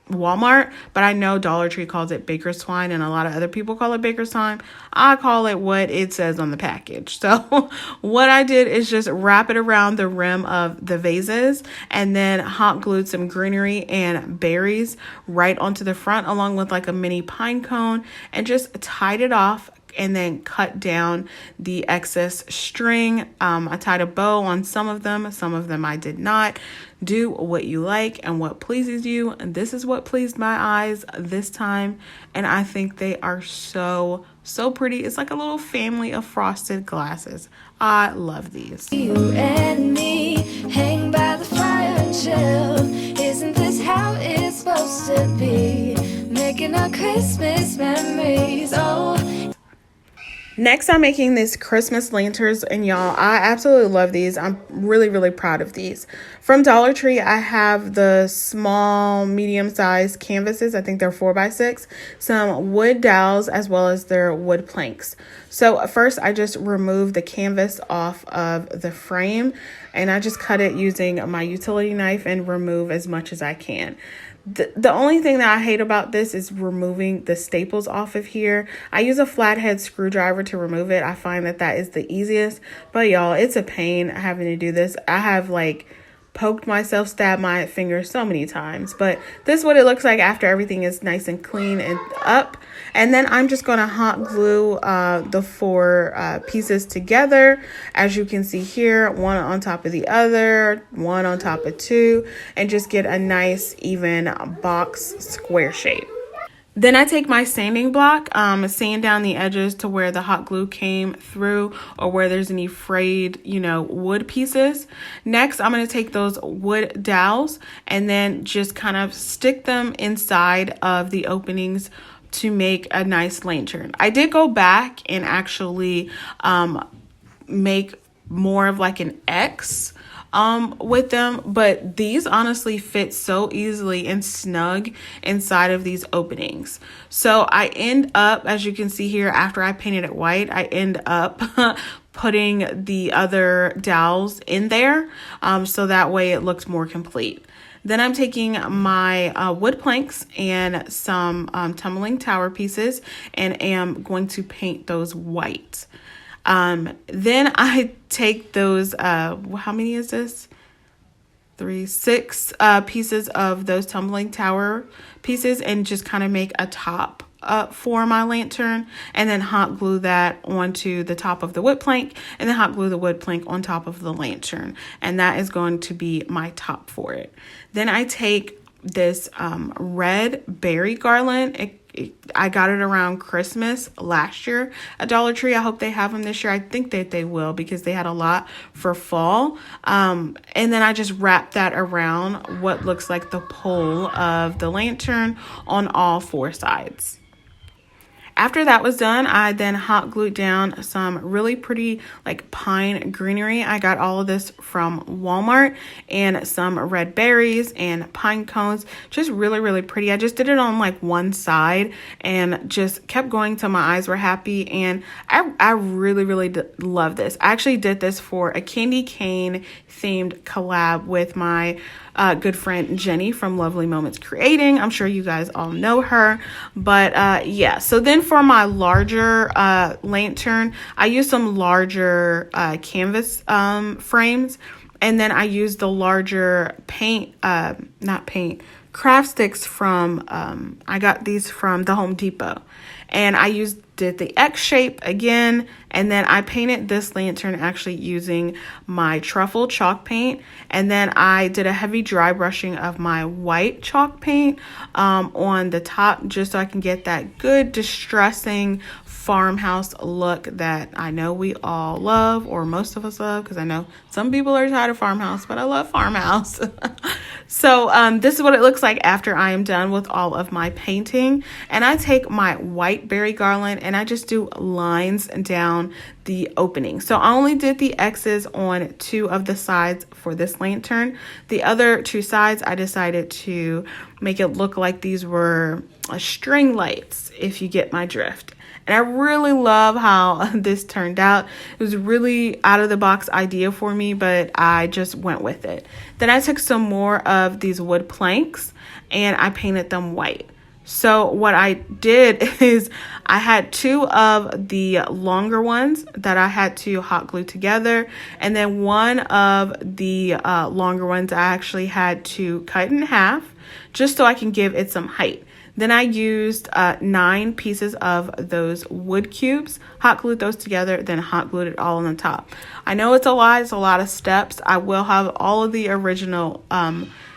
Walmart, but I know Dollar Tree calls it baker's twine and a lot of other people call it baker's twine. I call it what it says on the package. So what I did is just wrap it around the rim of the vases and then hot glued some greenery and berries right onto the front along with like a mini pine cone and just tied it off and then cut down the excess string. I tied a bow on some of them I did not. Do what you like and what pleases you. And this is what pleased my eyes this time. And I think they are so pretty. It's like a little family of frosted glasses. I love these. You and me hang by the fire and chill. Isn't this how it's supposed to be? Making our Christmas memories. Oh. Next, I'm making these Christmas lanterns, and y'all, I absolutely love these. I'm really proud of these. From Dollar Tree, I have the small, medium-sized canvases. I think they're 4x6, some wood dowels, as well as their wood planks. So first, I just remove the canvas off of the frame, and I just cut it using my utility knife and remove as much as I can. The only thing that I hate about this is removing the staples off of here. I use a flathead screwdriver to remove it. I find that is the easiest, but y'all, it's a pain having to do this. I have like poked myself, stabbed my finger so many times, but this is what it looks like after everything is nice and clean and up. And then I'm just going to hot glue the 4 pieces together, as you can see here, one on top of the other, one on top of 2, and just get a nice even box square shape. Then I take my sanding block, sand down the edges to where the hot glue came through or where there's any frayed, wood pieces. Next, I'm going to take those wood dowels and then just kind of stick them inside of the openings to make a nice lantern. I did go back and actually make more of like an X with them, but these honestly fit so easily and snug inside of these openings. So I end up, as you can see here, after I painted it white, I end up putting the other dowels in there so that way it looks more complete. Then I'm taking my wood planks and some tumbling tower pieces and am going to paint those white. Then I take those, how many is this? 6 pieces of those tumbling tower pieces and just kind of make a top for my lantern, and then hot glue that onto the top of the wood plank, and then hot glue the wood plank on top of the lantern, and that is going to be my top for it. Then I take this red berry garland. I got it around Christmas last year at Dollar Tree. I hope they have them this year. I think that they will because they had a lot for fall. And then I just wrap that around what looks like the pole of the lantern on all 4 sides. After that was done, I then hot glued down some really pretty like pine greenery. I got all of this from Walmart, and some red berries and pine cones. Just really pretty. I just did it on like one side and just kept going till my eyes were happy. And I really love this. I actually did this for a candy cane themed collab with my good friend Jenny from Lovely Moments Creating. I'm sure you guys all know her, but yeah. So then for my larger lantern, I used some larger canvas frames, and then I used the larger craft sticks from I got these from the Home Depot, and I did the X shape again, and then I painted this lantern actually using my truffle chalk paint, and then I did a heavy dry brushing of my white chalk paint on the top, just so I can get that good distressing farmhouse look that I know we all love, or most of us love, because I know some people are tired of Farmhouse, but I love Farmhouse. So this is what it looks like after I am done with all of my painting. And I take my white berry garland and I just do lines down the opening. So I only did the X's on 2 of the sides for this lantern. The other 2 sides, I decided to make it look like these were string lights, if you get my drift. And I really love how this turned out. It was really out of the box idea for me, but I just went with it. Then I took some more of these wood planks and I painted them white. So what I did is I had two of the longer ones that I had to hot glue together. And then one of the longer ones I actually had to cut in half just so I can give it some height. Then I used 9 pieces of those wood cubes, hot glued those together, then hot glued it all on the top. I know it's a lot of steps. I will have all of the original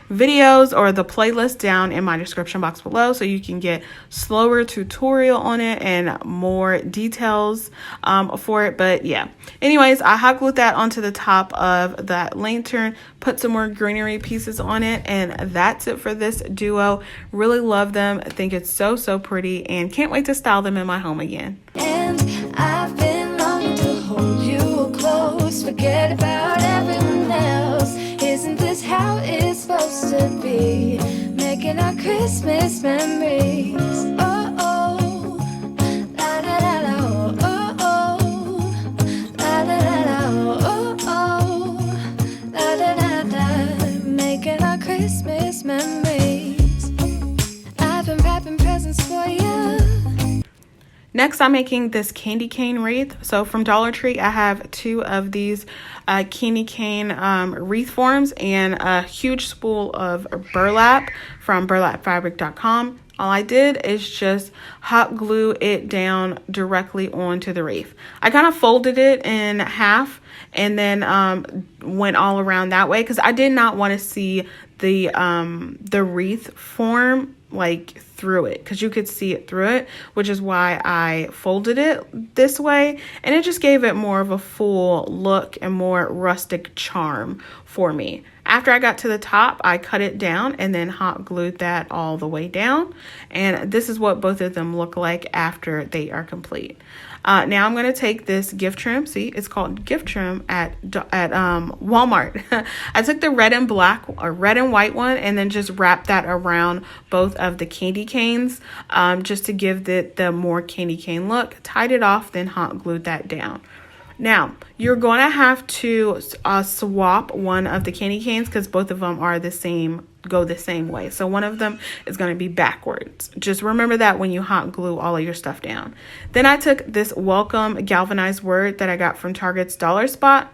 videos or the playlist down in my description box below so you can get slower tutorial on it and more details for it. But yeah, anyways, I hot glued that onto the top of that lantern, put some more greenery pieces on it, and that's it for this duo. Really love them. I think it's so pretty and can't wait to style them in my home again. And I've been longing to hold you close, forget about everyone else. Isn't this how it's supposed to be? Making our Christmas memories. Oh, oh, la da da da, oh, oh, la da da da, oh, oh, la da da da. Making our Christmas memories. I've been wrapping presents for you. Next, I'm making this candy cane wreath. So from Dollar Tree, I have 2 of these candy cane wreath forms and a huge spool of burlap from burlapfabric.com. All I did is just hot glue it down directly onto the wreath. I kind of folded it in half and then went all around that way because I did not want to see the wreath form like through it, because you could see it through it, which is why I folded it this way, and it just gave it more of a full look and more rustic charm for me. After I got to the top, I cut it down and then hot glued that all the way down, and this is what both of them look like after they are complete. Now I'm going to take this gift trim. See, it's called gift trim at Walmart. I took the red and black or red and white one and then just wrapped that around both of the candy canes just to give it the more candy cane look. Tied it off, then hot glued that down. Now, you're going to have to swap one of the candy canes because both of them are go the same way. So one of them is going to be backwards. Just remember that when you hot glue all of your stuff down. Then I took this welcome galvanized word that I got from Target's Dollar Spot.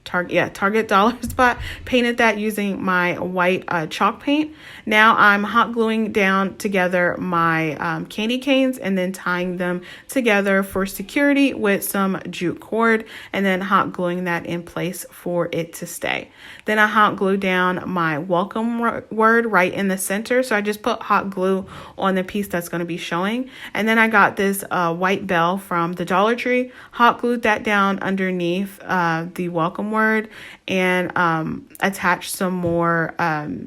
Target Dollar Spot, painted that using my white chalk paint. Now I'm hot gluing down together my candy canes and then tying them together for security with some jute cord and then hot gluing that in place for it to stay. Then I hot glue down my welcome word right in the center. So I just put hot glue on the piece that's going to be showing. And then I got this white bell from the Dollar Tree, hot glued that down underneath the welcome word and attach some more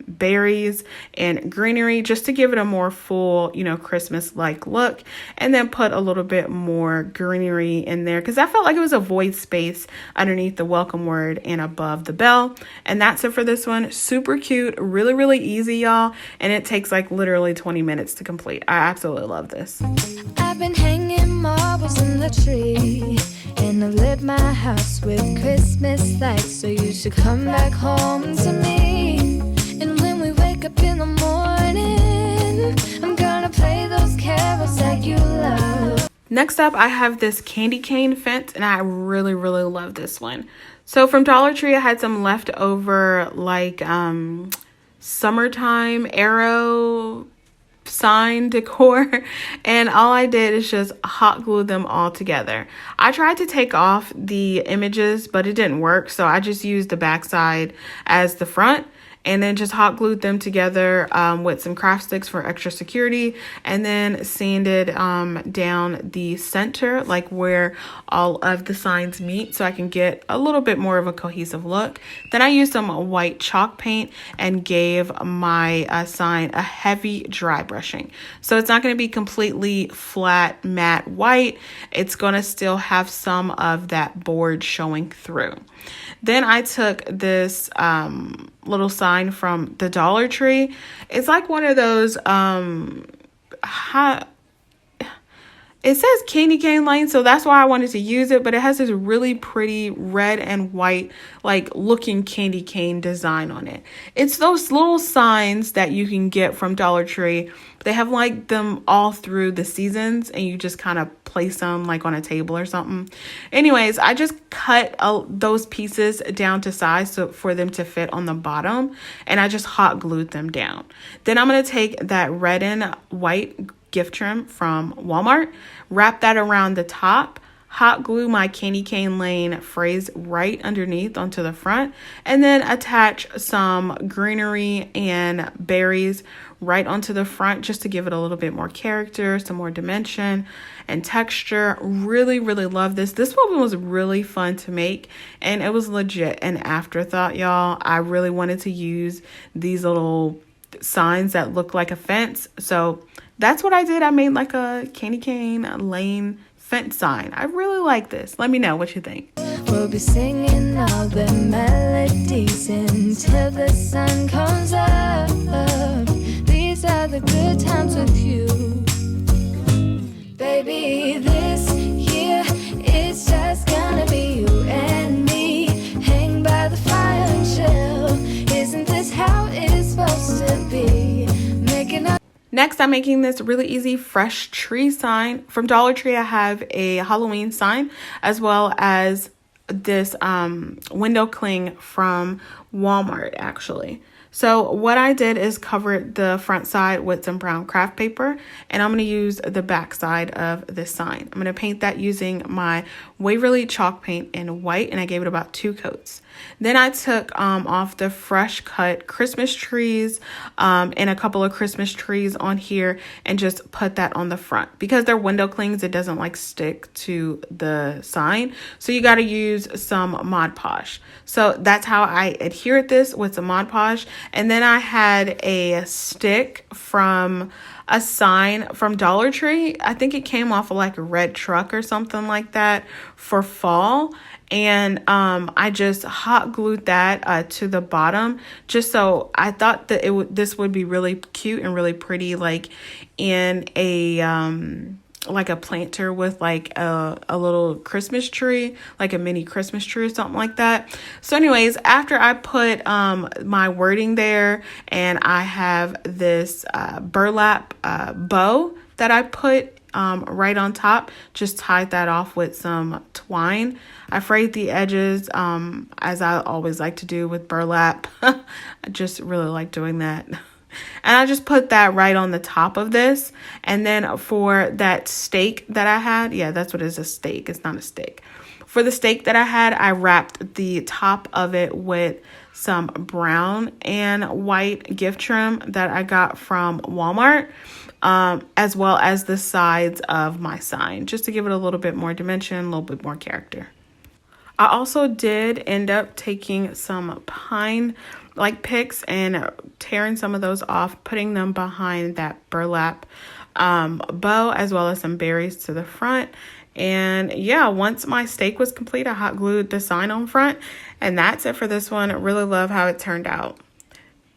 berries and greenery just to give it a more full, Christmas-like look, and then put a little bit more greenery in there because I felt like it was a void space underneath the welcome word and above the bell. And that's it for this one. Super cute, really easy, y'all, and it takes like literally 20 minutes to complete. I absolutely love this. I've been hanging marbles in the tree, and I've lit my house with Christmas lights, so you should come back home to me. And when we wake up in the morning, I'm gonna play those carols that you love. Next up, I have this candy cane fence, and I really love this one. So from Dollar Tree, I had some leftover like summertime arrow sign decor, and all I did is just hot glue them all together. I tried to take off the images, but it didn't work, so I just used the backside as the front and then just hot glued them together with some craft sticks for extra security, and then sanded down the center, like where all of the signs meet, so I can get a little bit more of a cohesive look. Then I used some white chalk paint and gave my sign a heavy dry brushing. So it's not going to be completely flat matte white. It's going to still have some of that board showing through. Then I took this little sign from the Dollar Tree. it's like one of those it's It says candy cane lane, so that's why I wanted to use it, but it has this really pretty red and white like looking candy cane design on it. It's those little signs that you can get from Dollar Tree. They have like them all through the seasons, and you just kind of place them like on a table or something. Anyways, I just cut those pieces down to size so for them to fit on the bottom, and I just hot glued them down. Then I'm going to take that red and white gift trim from Walmart, wrap that around the top, hot glue my candy cane lane phrase right underneath onto the front, and then attach some greenery and berries right onto the front just to give it a little bit more character, some more dimension and texture. Really, really love this. This one was really fun to make, and it was legit an afterthought, y'all. I really wanted to use these little signs that look like a fence, so that's what I did. I made like a candy cane lane fence sign. I really like this. Let me know what you think. We'll be singing all the melodies until the sun comes up. These are the good times with you. Baby, this year it's just gonna be you and me. Hang by the fire and chill. Isn't this how it's supposed to be? Making up. Next, I'm making this really easy fresh tree sign. From Dollar Tree, I have a Halloween sign as well as this window cling from Walmart, actually. So what I did is cover the front side with some brown craft paper, and I'm going to use the back side of this sign. I'm going to paint that using my Waverly chalk paint in white, and I gave it about 2 coats. Then I took off the fresh cut Christmas trees and a couple of Christmas trees on here and just put that on the front. Because they're window clings, it doesn't like stick to the sign. So you got to use some Mod Podge. So that's how I adhered this with some Mod Podge. And then I had a stick from a sign from Dollar Tree. I think it came off of like a red truck or something like that for fall. And I just hot glued that to the bottom, just so I thought that this would be really cute and really pretty, like in a like a planter with like a little Christmas tree, like a mini Christmas tree or something like that. So anyways, after I put my wording there, and I have this burlap bow that I put right on top, just tied that off with some twine. I frayed the edges as I always like to do with burlap. I just really like doing that. And I just put that right on the top of this. And then for that stake that I had, yeah, that's what it is, a stake. It's not a stick. For the stake that I had, I wrapped the top of it with some brown and white gift trim that I got from Walmart, as well as the sides of my sign, just to give it a little bit more dimension, a little bit more character. I also did end up taking some pine like picks and tearing some of those off, putting them behind that burlap bow, as well as some berries to the front. And yeah, once my stake was complete, I hot glued the sign on front, and that's it for this one. I really love how it turned out.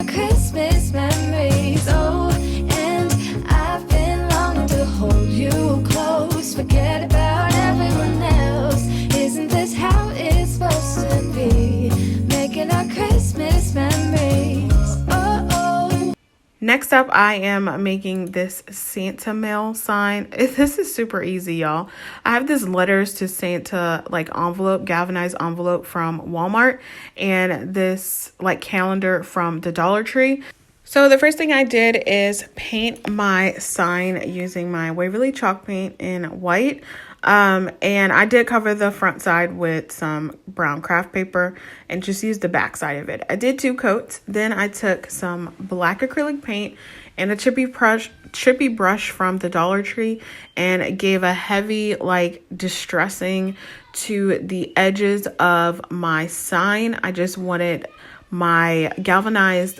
Christmas memories, oh, and I've been longing to hold you close. Forget about everyone else. Isn't this how it's supposed to be? Making our Christmas memories, oh, oh. Next up, I am making this Santa mail sign. This is super easy, y'all. I have this letters to Santa like envelope, galvanized envelope from Walmart, and this like calendar from the Dollar Tree. So the first thing I did is paint my sign using my Waverly chalk paint in white. And I did cover the front side with some brown craft paper and just used the back side of it. I did 2 coats. Then I took some black acrylic paint and a chippy brush from the Dollar Tree and gave a heavy like distressing to the edges of my sign. I just wanted my galvanized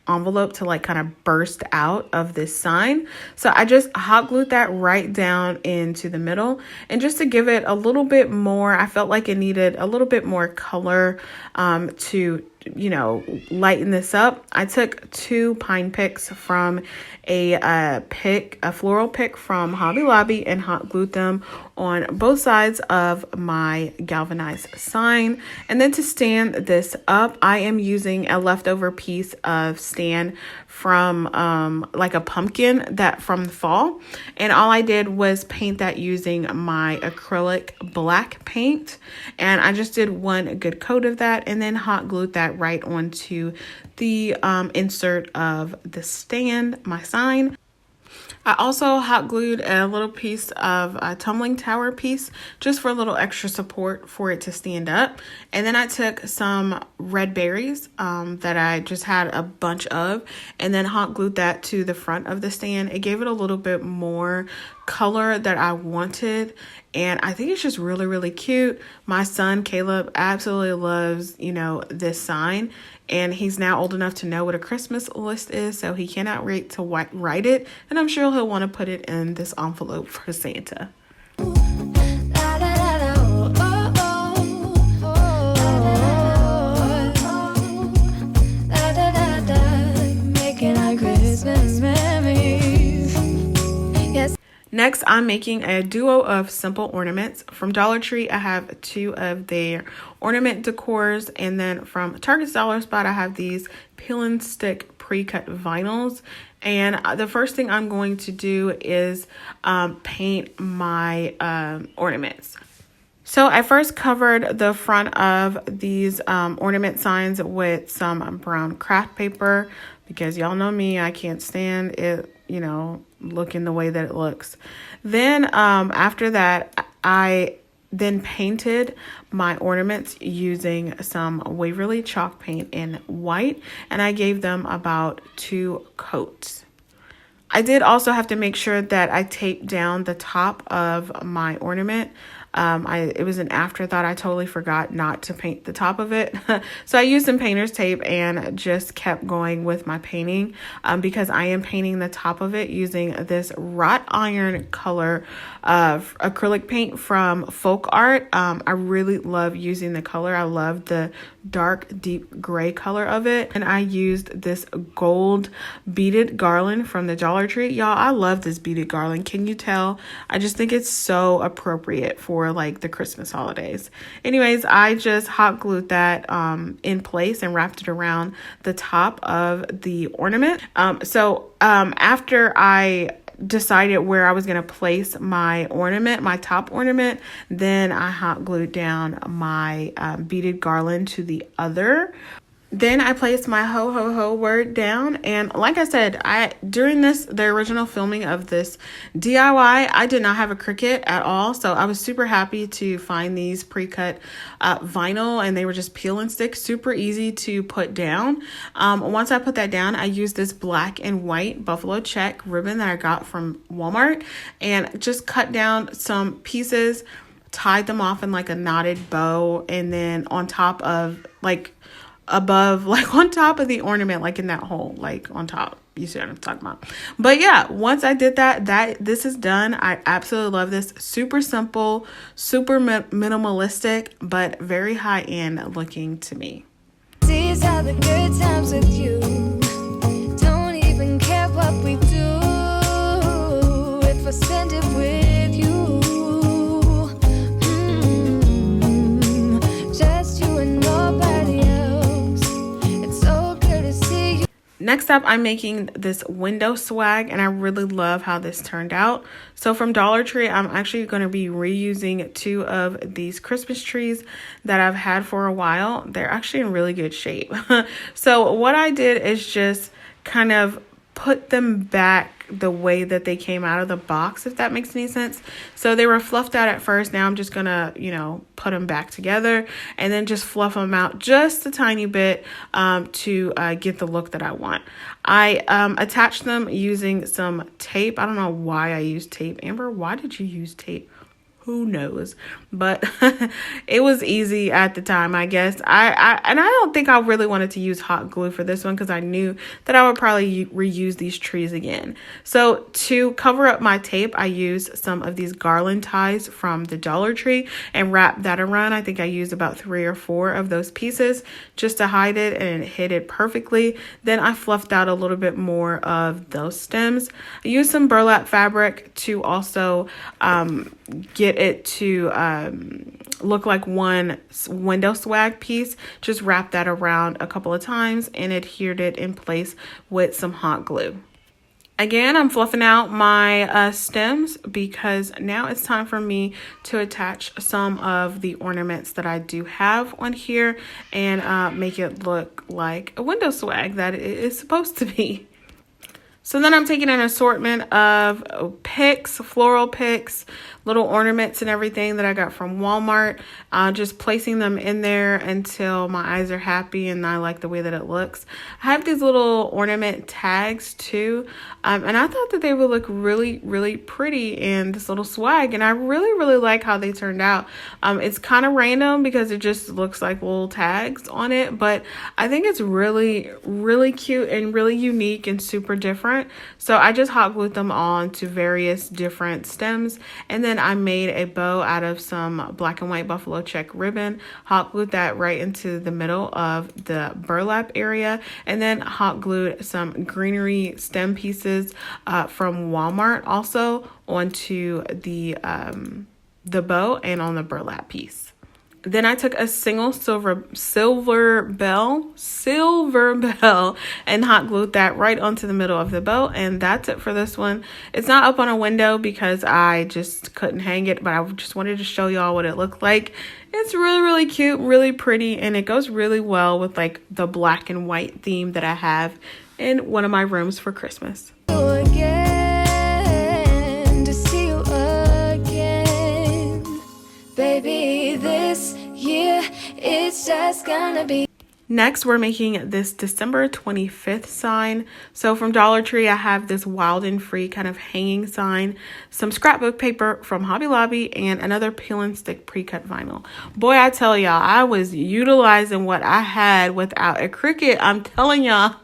envelope to like kind of burst out of this sign. So I just hot glued that right down into the middle, and just to give it a little bit more, I felt like it needed a little bit more color to you know, lighten this up, I took 2 pine picks from a floral pick from Hobby Lobby and hot glued them on both sides of my galvanized sign. And then to stand this up, I am using a leftover piece of stand from like a pumpkin that from the fall, and all I did was paint that using my acrylic black paint, and I just did one good coat of that and then hot glued that right onto the insert of the stand, my sign. I also hot glued a little piece of a tumbling tower piece just for a little extra support for it to stand up. And then I took some red berries that I just had a bunch of and then hot glued that to the front of the stand. It gave it a little bit more color that I wanted, and I think it's just really, really cute. My son Caleb absolutely loves, you know, this sign, and he's now old enough to know what a Christmas list is, so he cannot wait to write it, and I'm sure he'll want to put it in this envelope for Santa. Next, I'm making a duo of simple ornaments. From Dollar Tree, I have 2 of their ornament decors, and then from Target's Dollar Spot, I have these peel and stick pre-cut vinyls. And the first thing I'm going to do is paint my ornaments. So I first covered the front of these ornament signs with some brown craft paper, because y'all know me, I can't stand it, you know, looking the way that it looks. Then after that, I then painted my ornaments using some Waverly chalk paint in white, and I gave them about 2 coats. I did also have to make sure that I taped down the top of my ornament. It was an afterthought. I totally forgot not to paint the top of it. So I used some painter's tape and just kept going with my painting because I am painting the top of it using this wrought iron color of acrylic paint from Folk Art. I really love using the color. I love the dark deep gray color of it, and I used this gold beaded garland from the Dollar Tree. Y'all, I love this beaded garland. Can you tell? I just think it's so appropriate for like the Christmas holidays. Anyways, I just hot glued that in place and wrapped it around the top of the ornament. After I decided where I was going to place my ornament, my top ornament, then I hot glued down my beaded garland to the other. Then I placed my ho ho ho word down, and like I said, during the original filming of this DIY, I did not have a Cricut at all, so I was super happy to find these pre-cut vinyl, and they were just peel and stick, super easy to put down. Once I put that down, I used this black and white buffalo check ribbon that I got from Walmart, and just cut down some pieces, tied them off in like a knotted bow, and then on top of on top of the ornament, like in that hole, like on top. You see what I'm talking about? But yeah, once I did this is done. I absolutely love this. Super simple, super minimalistic, but very high end looking to me. These are the good times with you. Don't even care what we do if I spend it with you. Just you and nobody else. Next up, I'm making this window swag, and I really love how this turned out. So from Dollar Tree, I'm actually going to be reusing 2 of these Christmas trees that I've had for a while. They're actually in really good shape. So what I did is just kind of put them back the way that they came out of the box, if that makes any sense. So they were fluffed out at first. Now I'm just gonna, put them back together and then just fluff them out just a tiny bit to get the look that I want. I attached them using some tape. I don't know why I used tape. Amber, why did you use tape? Who knows? But it was easy at the time, I guess. I don't think I really wanted to use hot glue for this one because I knew that I would probably reuse these trees again. So to cover up my tape, I used some of these garland ties from the Dollar Tree and wrapped that around. I think I used about 3 or 4 of those pieces just to hide it, and it hid it perfectly. Then I fluffed out a little bit more of those stems. I used some burlap fabric to also get it to look like one window swag piece. Just wrap that around a couple of times and adhered it in place with some hot glue. Again, I'm fluffing out my stems because now it's time for me to attach some of the ornaments that I do have on here and make it look like a window swag that it is supposed to be. So then I'm taking an assortment of picks, floral picks, little ornaments and everything that I got from Walmart, just placing them in there until my eyes are happy and I like the way that it looks. I have these little ornament tags too, and I thought that they would look really, really pretty in this little swag, and I really, really like how they turned out. It's kind of random because it just looks like little tags on it, but I think it's really, really cute and really unique and super different. So I just hot glued them on to various different stems, and then I made a bow out of some black and white buffalo check ribbon, hot glued that right into the middle of the burlap area, and then hot glued some greenery stem pieces from Walmart also onto the bow and on the burlap piece. Then I took a single silver bell and hot glued that right onto the middle of the bow, and that's it for this one. It's not up on a window because I just couldn't hang it, but I just wanted to show y'all what it looked like. It's really, really cute, really pretty, and it goes really well with like the black and white theme that I have in one of my rooms for Christmas. Baby, this year it's just gonna be. Next, we're making this December 25th sign. So from Dollar Tree, I have this wild and free kind of hanging sign, some scrapbook paper from Hobby Lobby, and another peel and stick pre-cut vinyl. Boy, I tell y'all, I was utilizing what I had without a Cricut. I'm telling y'all.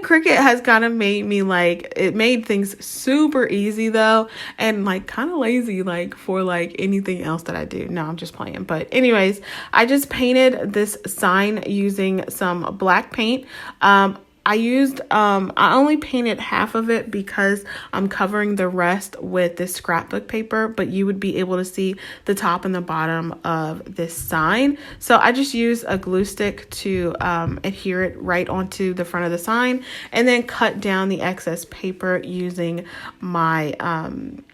Cricut has kind of made me like, it made things super easy though, and like kind of lazy like for like anything else that I do. No, I'm just playing. But anyways, I just painted this sign using some black paint. I only painted half of it because I'm covering the rest with this scrapbook paper, but you would be able to see the top and the bottom of this sign. So I just used a glue stick to adhere it right onto the front of the sign, and then cut down the excess paper using my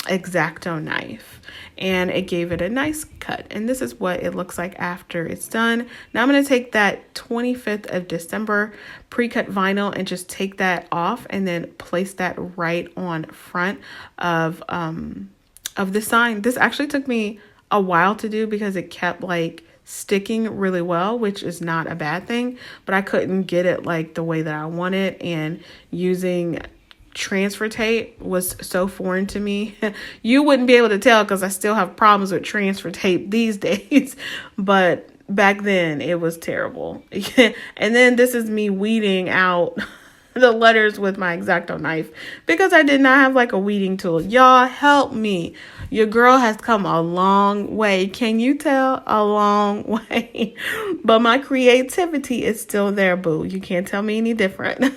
X-OXO knife. And it gave it a nice cut. And this is what it looks like after it's done. Now I'm going to take that 25th of December pre-cut vinyl and just take that off and then place that right on front of the sign. This actually took me a while to do because it kept like sticking really well, which is not a bad thing, but I couldn't get it like the way that I wanted, and using transfer tape was so foreign to me. You wouldn't be able to tell because I still have problems with transfer tape these days, but back then it was terrible. And then this is me weeding out the letters with my X-OXO knife because I did not have like a weeding tool. Y'all help me. Your girl has come a long way. Can you tell? A long way. But my creativity is still there, boo. You can't tell me any different.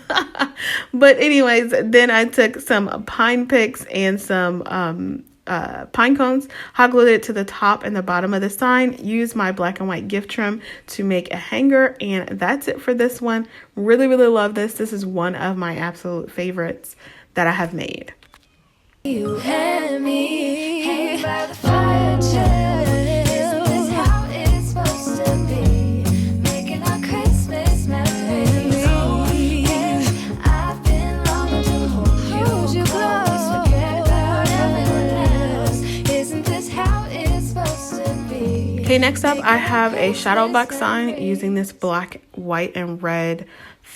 But anyways, then I took some pine picks and some pine cones, hot glued it to the top and the bottom of the sign, used my black and white gift trim to make a hanger, and that's it for this one. Really, really love this. This is one of my absolute favorites that I have made. You and me, hanging by the fire chill. Isn't this how it's supposed to be? Making our Christmas memories. Oh, yeah. I've been longing to hold you close. Forget about everyone else. Isn't this how it's supposed to be? Okay, next up I have a shadow box sign using this black, white, and red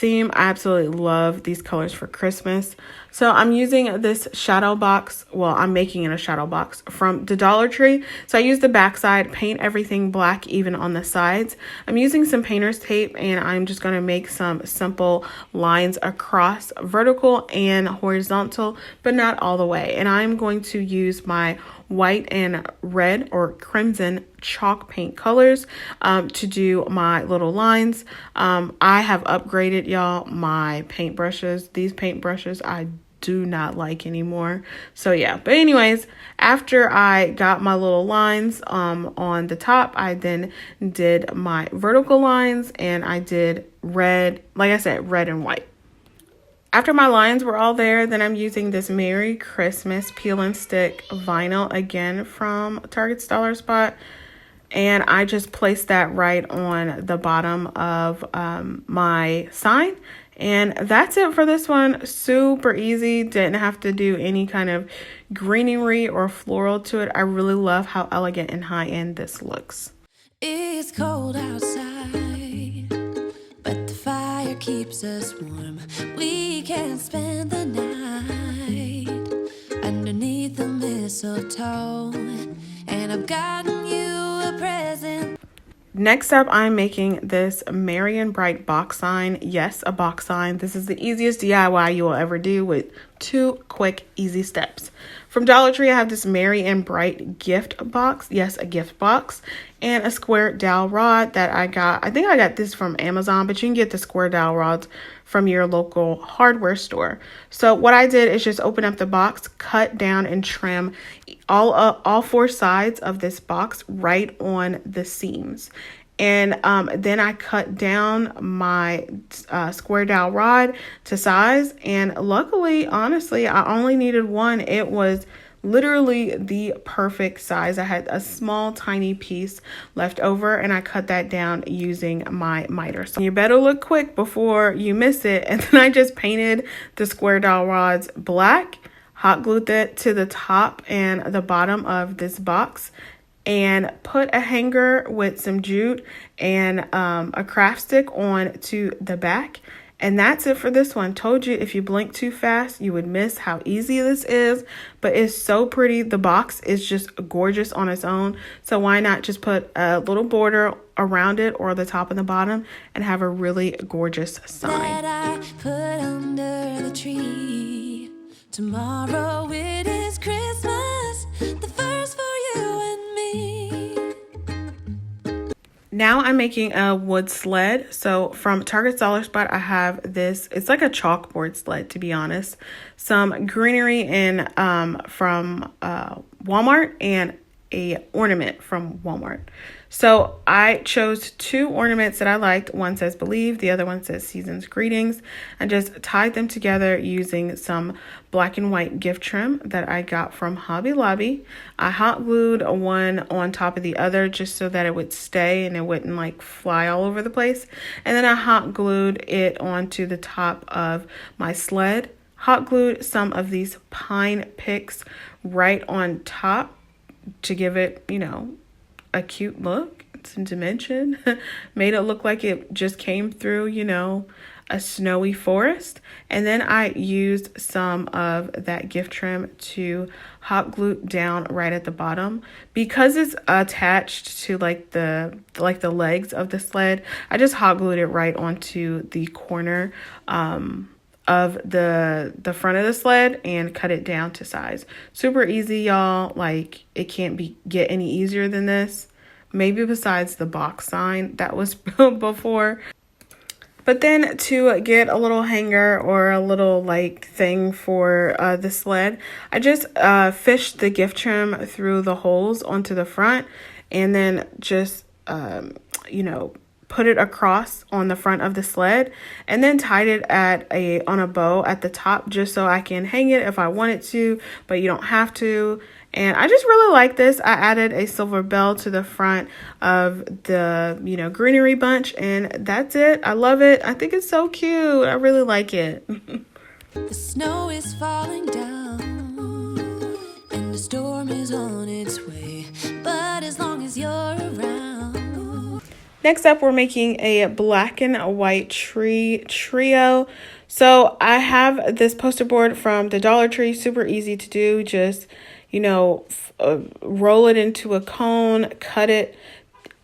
theme. I absolutely love these colors for Christmas. So I'm using this shadow box. Well, I'm making it a shadow box from the Dollar Tree. So I use the backside, paint everything black even on the sides. I'm using some painter's tape, and I'm just going to make some simple lines across, vertical and horizontal, but not all the way. And I'm going to use my white and red or crimson chalk paint colors to do my little lines. I have upgraded, y'all, my paintbrushes. These paintbrushes I do not like anymore. So yeah, but anyways, after I got my little lines on the top, I then did my vertical lines, and I did red, like I said, red and white. After my lines were all there, then I'm using this Merry Christmas peel and stick vinyl again from Target's Dollar Spot. And I just placed that right on the bottom of my sign. And that's it for this one. Super easy. Didn't have to do any kind of greenery or floral to it. I really love how elegant and high-end this looks. It's cold outside, but the fire keeps us warm. We can spend the night underneath the mistletoe, and I've gotten you a present. Next up, I'm making this Merry and Bright box sign. Yes, a box sign. This is the easiest DIY you will ever do with 2 quick, easy steps. From Dollar Tree, I have this Merry and Bright gift box. Yes, a gift box. And a square dowel rod that I got. I think I got this from Amazon, but you can get the square dowel rods from your local hardware store. So what I did is just open up the box, cut down and trim all 4 sides of this box right on the seams. And then I cut down my square dowel rod to size. And luckily, honestly, I only needed one. It was literally the perfect size. I had a small, tiny piece left over, and I cut that down using my miter. So you better look quick before you miss it. And then I just painted the square dowel rods black, hot glued that to the top and the bottom of this box, and put a hanger with some jute and a craft stick on to the back. And that's it for this one. Told you if you blink too fast, you would miss how easy this is. But it's so pretty. The box is just gorgeous on its own. So why not just put a little border around it or the top and the bottom and have a really gorgeous sign. That I put under the tree. Tomorrow it is Christmas, the first for you and me. Now I'm making a wood sled. So from Target's Dollar Spot, I have this. It's like a chalkboard sled, to be honest. Some greenery in from Walmart and a ornament from Walmart. So I chose 2 ornaments that I liked. One says Believe, the other one says Season's Greetings. I just tied them together using some black and white gift trim that I got from Hobby Lobby. I hot glued one on top of the other just so that it would stay and it wouldn't like fly all over the place. And then I hot glued it onto the top of my sled. Hot glued some of these pine picks right on top to give it, you know, a cute look, some dimension. Made it look like it just came through, you know, a snowy forest. And then I used some of that gift trim to hot glue down right at the bottom. Because it's attached to like the legs of the sled, I just hot glued it right onto the corner of the front of the sled and cut it down to size. Super easy, y'all. Like, it can't get any easier than this. Maybe besides the box sign that was before. But then to get a little hanger or a little like thing for the sled, I just fished the gift trim through the holes onto the front, and then just you know, put it across on the front of the sled, and then tied it on a bow at the top just so I can hang it if I wanted to, but you don't have to. And I just really like this. I added a silver bell to the front of the, you know, greenery bunch, and that's it. I love it. I think it's so cute. I really like it. The snow is falling down and the storm is on its way, but as long as you're around. Next up, we're making a black and white tree trio. So I have this poster board from the Dollar Tree, super easy to do. Just, roll it into a cone, cut it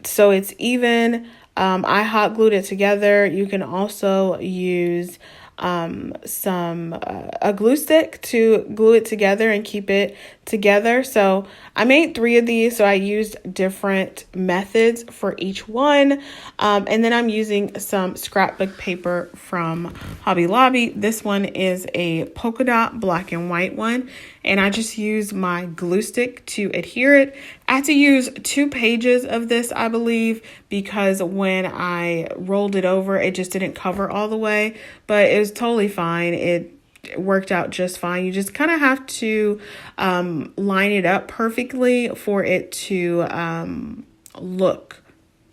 so it's even. I hot glued it together. You can also use a glue stick to glue it together and keep it together. So I made 3 of these, so I used different methods for each one. And then I'm using some scrapbook paper from Hobby Lobby. This one is a polka dot black and white one, and I just use my glue stick to adhere it. I had to use 2 pages of this, I believe, because when I rolled it over, it just didn't cover all the way, but it was totally fine. It worked out just fine. You just kind of have to line it up perfectly for it to look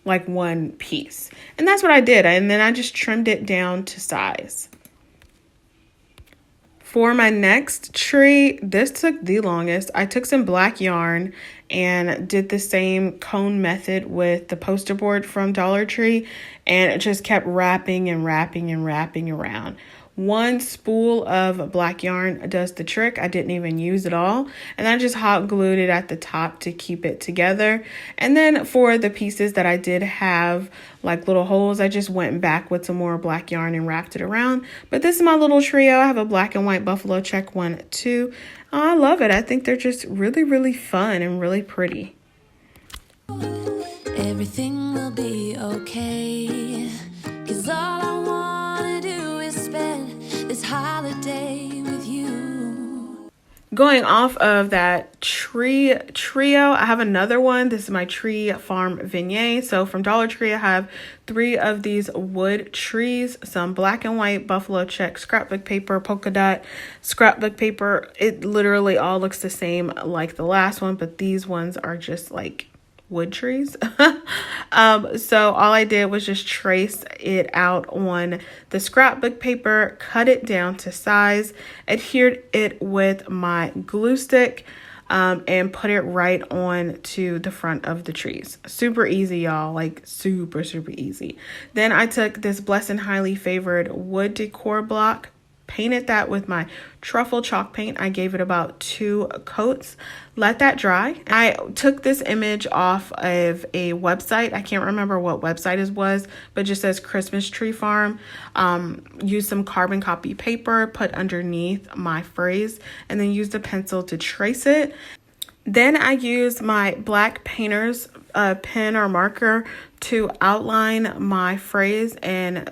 like one piece. And that's what I did. And then I just trimmed it down to size. For my next tree, this took the longest. I took some black yarn and did the same cone method with the poster board from Dollar Tree, and it just kept wrapping and wrapping and wrapping around. 1 spool of black yarn does the trick. I didn't even use it all. And I just hot glued it at the top to keep it together. And then for the pieces that I did have like little holes, I just went back with some more black yarn and wrapped it around. But this is my little trio. I have a black and white buffalo check one too. I love it. I think they're just really, really fun and really pretty. Everything will be okay, 'cause all I wanna do is spend this holiday with you. Going off of that tree trio, I have another one. This is my tree farm vignette. So from Dollar Tree, I have 3 of these wood trees, some black and white buffalo check scrapbook paper, polka dot scrapbook paper. It literally all looks the same like the last one, but these ones are just like wood trees. So all I did was just trace it out on the scrapbook paper, cut it down to size, adhered it with my glue stick, and put it right on to the front of the trees. Super easy, y'all, like super, super easy. Then I took this Blessed and Highly Favored wood decor block, painted that with my truffle chalk paint. I gave it about 2 coats, let that dry. I took this image off of a website. I can't remember what website it was, but it just says Christmas Tree Farm. Used some carbon copy paper, put underneath my phrase, and then used a pencil to trace it. Then I used my black painter's pen or marker to outline my phrase and,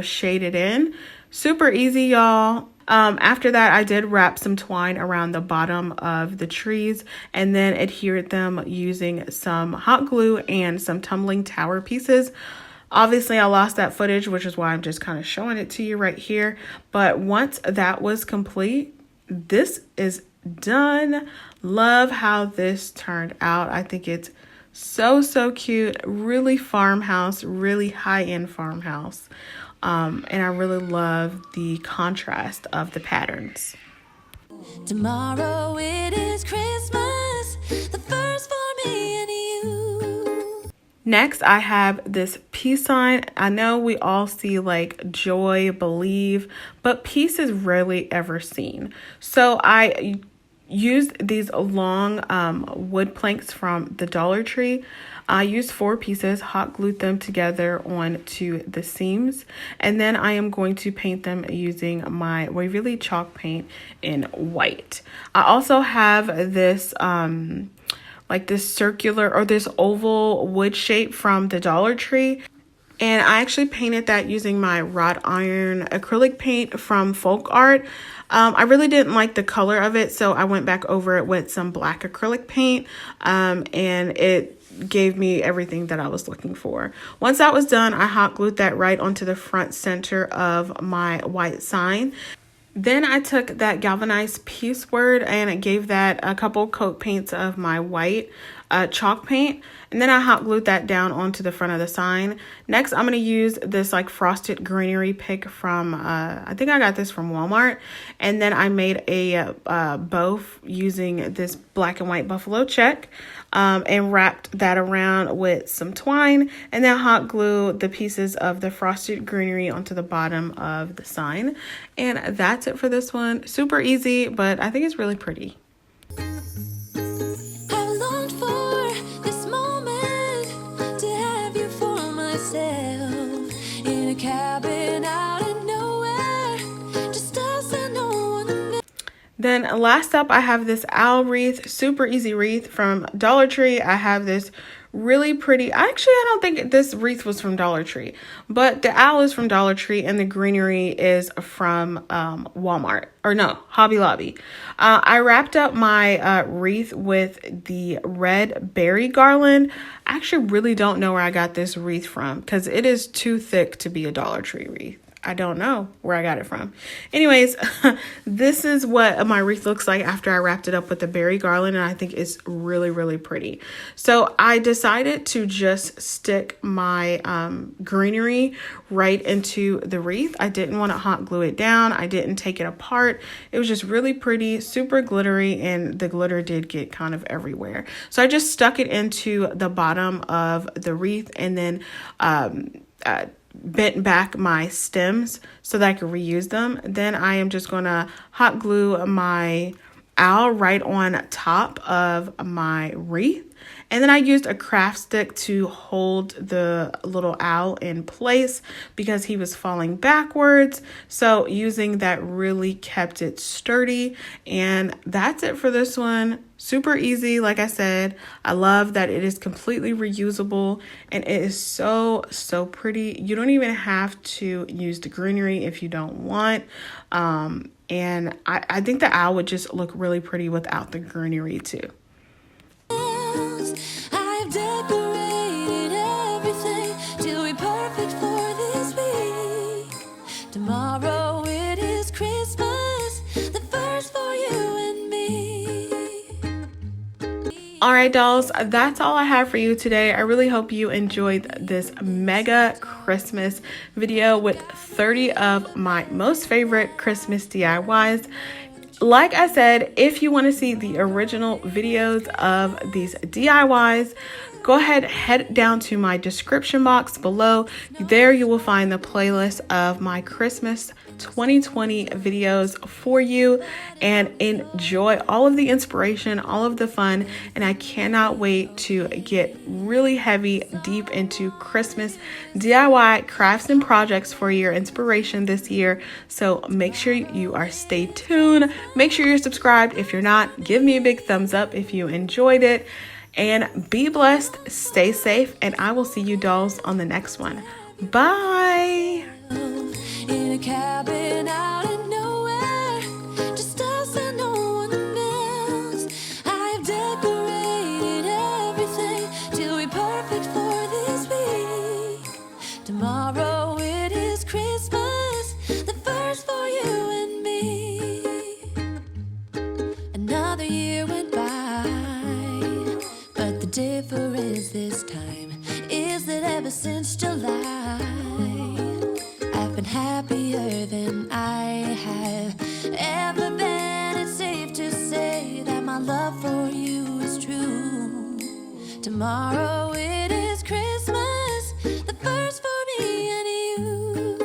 shade it in. Super easy, y'all. After that, I did wrap some twine around the bottom of the trees and then adhered them using some hot glue and some tumbling tower pieces. Obviously, I lost that footage, which is why I'm just kind of showing it to you right here. But once that was complete, this is done. Love how this turned out. I think it's so, so cute. Really farmhouse, really high-end farmhouse. And I really love the contrast of the patterns. Tomorrow it is Christmas, the first for me and you. Next, I have this peace sign. I know we all see like joy, believe, but peace is rarely ever seen. So I used these long wood planks from the Dollar Tree. I used 4 pieces, hot glued them together onto the seams, and then I am going to paint them using my Waverly chalk paint in white. I also have this like this circular or this oval wood shape from the Dollar Tree. And I actually painted that using my wrought iron acrylic paint from Folk Art. I really didn't like the color of it, so I went back over it with some black acrylic paint, and it gave me everything that I was looking for. Once that was done, I hot glued that right onto the front center of my white sign. Then I took that galvanized peace word and I gave that a couple coat paints of my white chalk paint, and then I hot glued that down onto the front of the sign. Next, I'm going to use this like frosted greenery pick from, I think I got this from Walmart. And then I made a bow using this black and white buffalo check, and wrapped that around with some twine, and then hot glue the pieces of the frosted greenery onto the bottom of the sign. And that's it for this one. Super easy, but I think it's really pretty. Then last up, I have this owl wreath, super easy wreath from Dollar Tree. I have this really pretty, actually, I don't think this wreath was from Dollar Tree, but the owl is from Dollar Tree and the greenery is from Walmart, or no, Hobby Lobby. I wrapped up my wreath with the red berry garland. I actually really don't know where I got this wreath from because it is too thick to be a Dollar Tree wreath. I don't know where I got it from. Anyways, this is what my wreath looks like after I wrapped it up with the berry garland, and I think it's really, really pretty. So I decided to just stick my greenery right into the wreath. I didn't want to hot glue it down. I didn't take it apart. It was just really pretty, super glittery, and the glitter did get kind of everywhere. So I just stuck it into the bottom of the wreath, and then bent back my stems so that I could reuse them. Then I am just going to hot glue my owl right on top of my wreath. And then I used a craft stick to hold the little owl in place because he was falling backwards. So using that really kept it sturdy. And that's it for this one. Super easy. Like I said, I love that it is completely reusable and it is so, so pretty. You don't even have to use the greenery if you don't want. And I think the owl would just look really pretty without the greenery too. I've decorated everything till we're perfect for this week. Tomorrow it is Christmas, the first for you and me. All right, dolls, that's all I have for you today. I really hope you enjoyed this mega Christmas video with 30 of my most favorite Christmas DIYs. Like I said, if you want to see the original videos of these DIYs, go ahead, head down to my description box below. There you will find the playlist of my Christmas 2020 videos for you, and enjoy all of the inspiration, all of the fun, and I cannot wait to get really heavy deep into Christmas DIY crafts and projects for your inspiration this year. So make sure you are stay tuned. Make sure you're subscribed. If you're not, give me a big thumbs up if you enjoyed it, and be blessed, stay safe, and I will see you dolls on the next one. Bye. In a cabin out of nowhere, just us and no one else. I've decorated everything till we're perfect for this week. Tomorrow it is Christmas, the first for you and me. Another year went by, but the difference this time is that ever since July, I've been happier than I have ever been. It's safe to say that my love for you is true. Tomorrow it is Christmas, the first for me and you.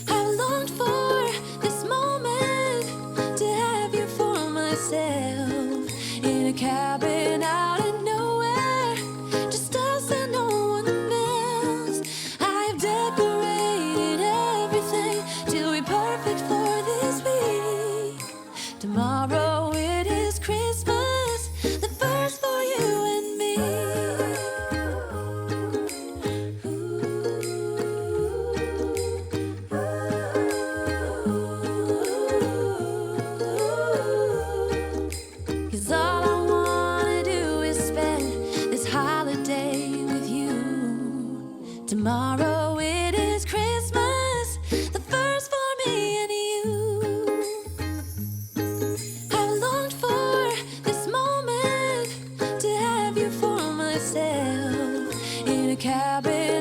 I longed for this moment to have you for myself in a cabin out of nowhere, just us and no one else. I've decorated everything till we're perfect for this week. Tomorrow it is Christmas, the first for you and me. cabin.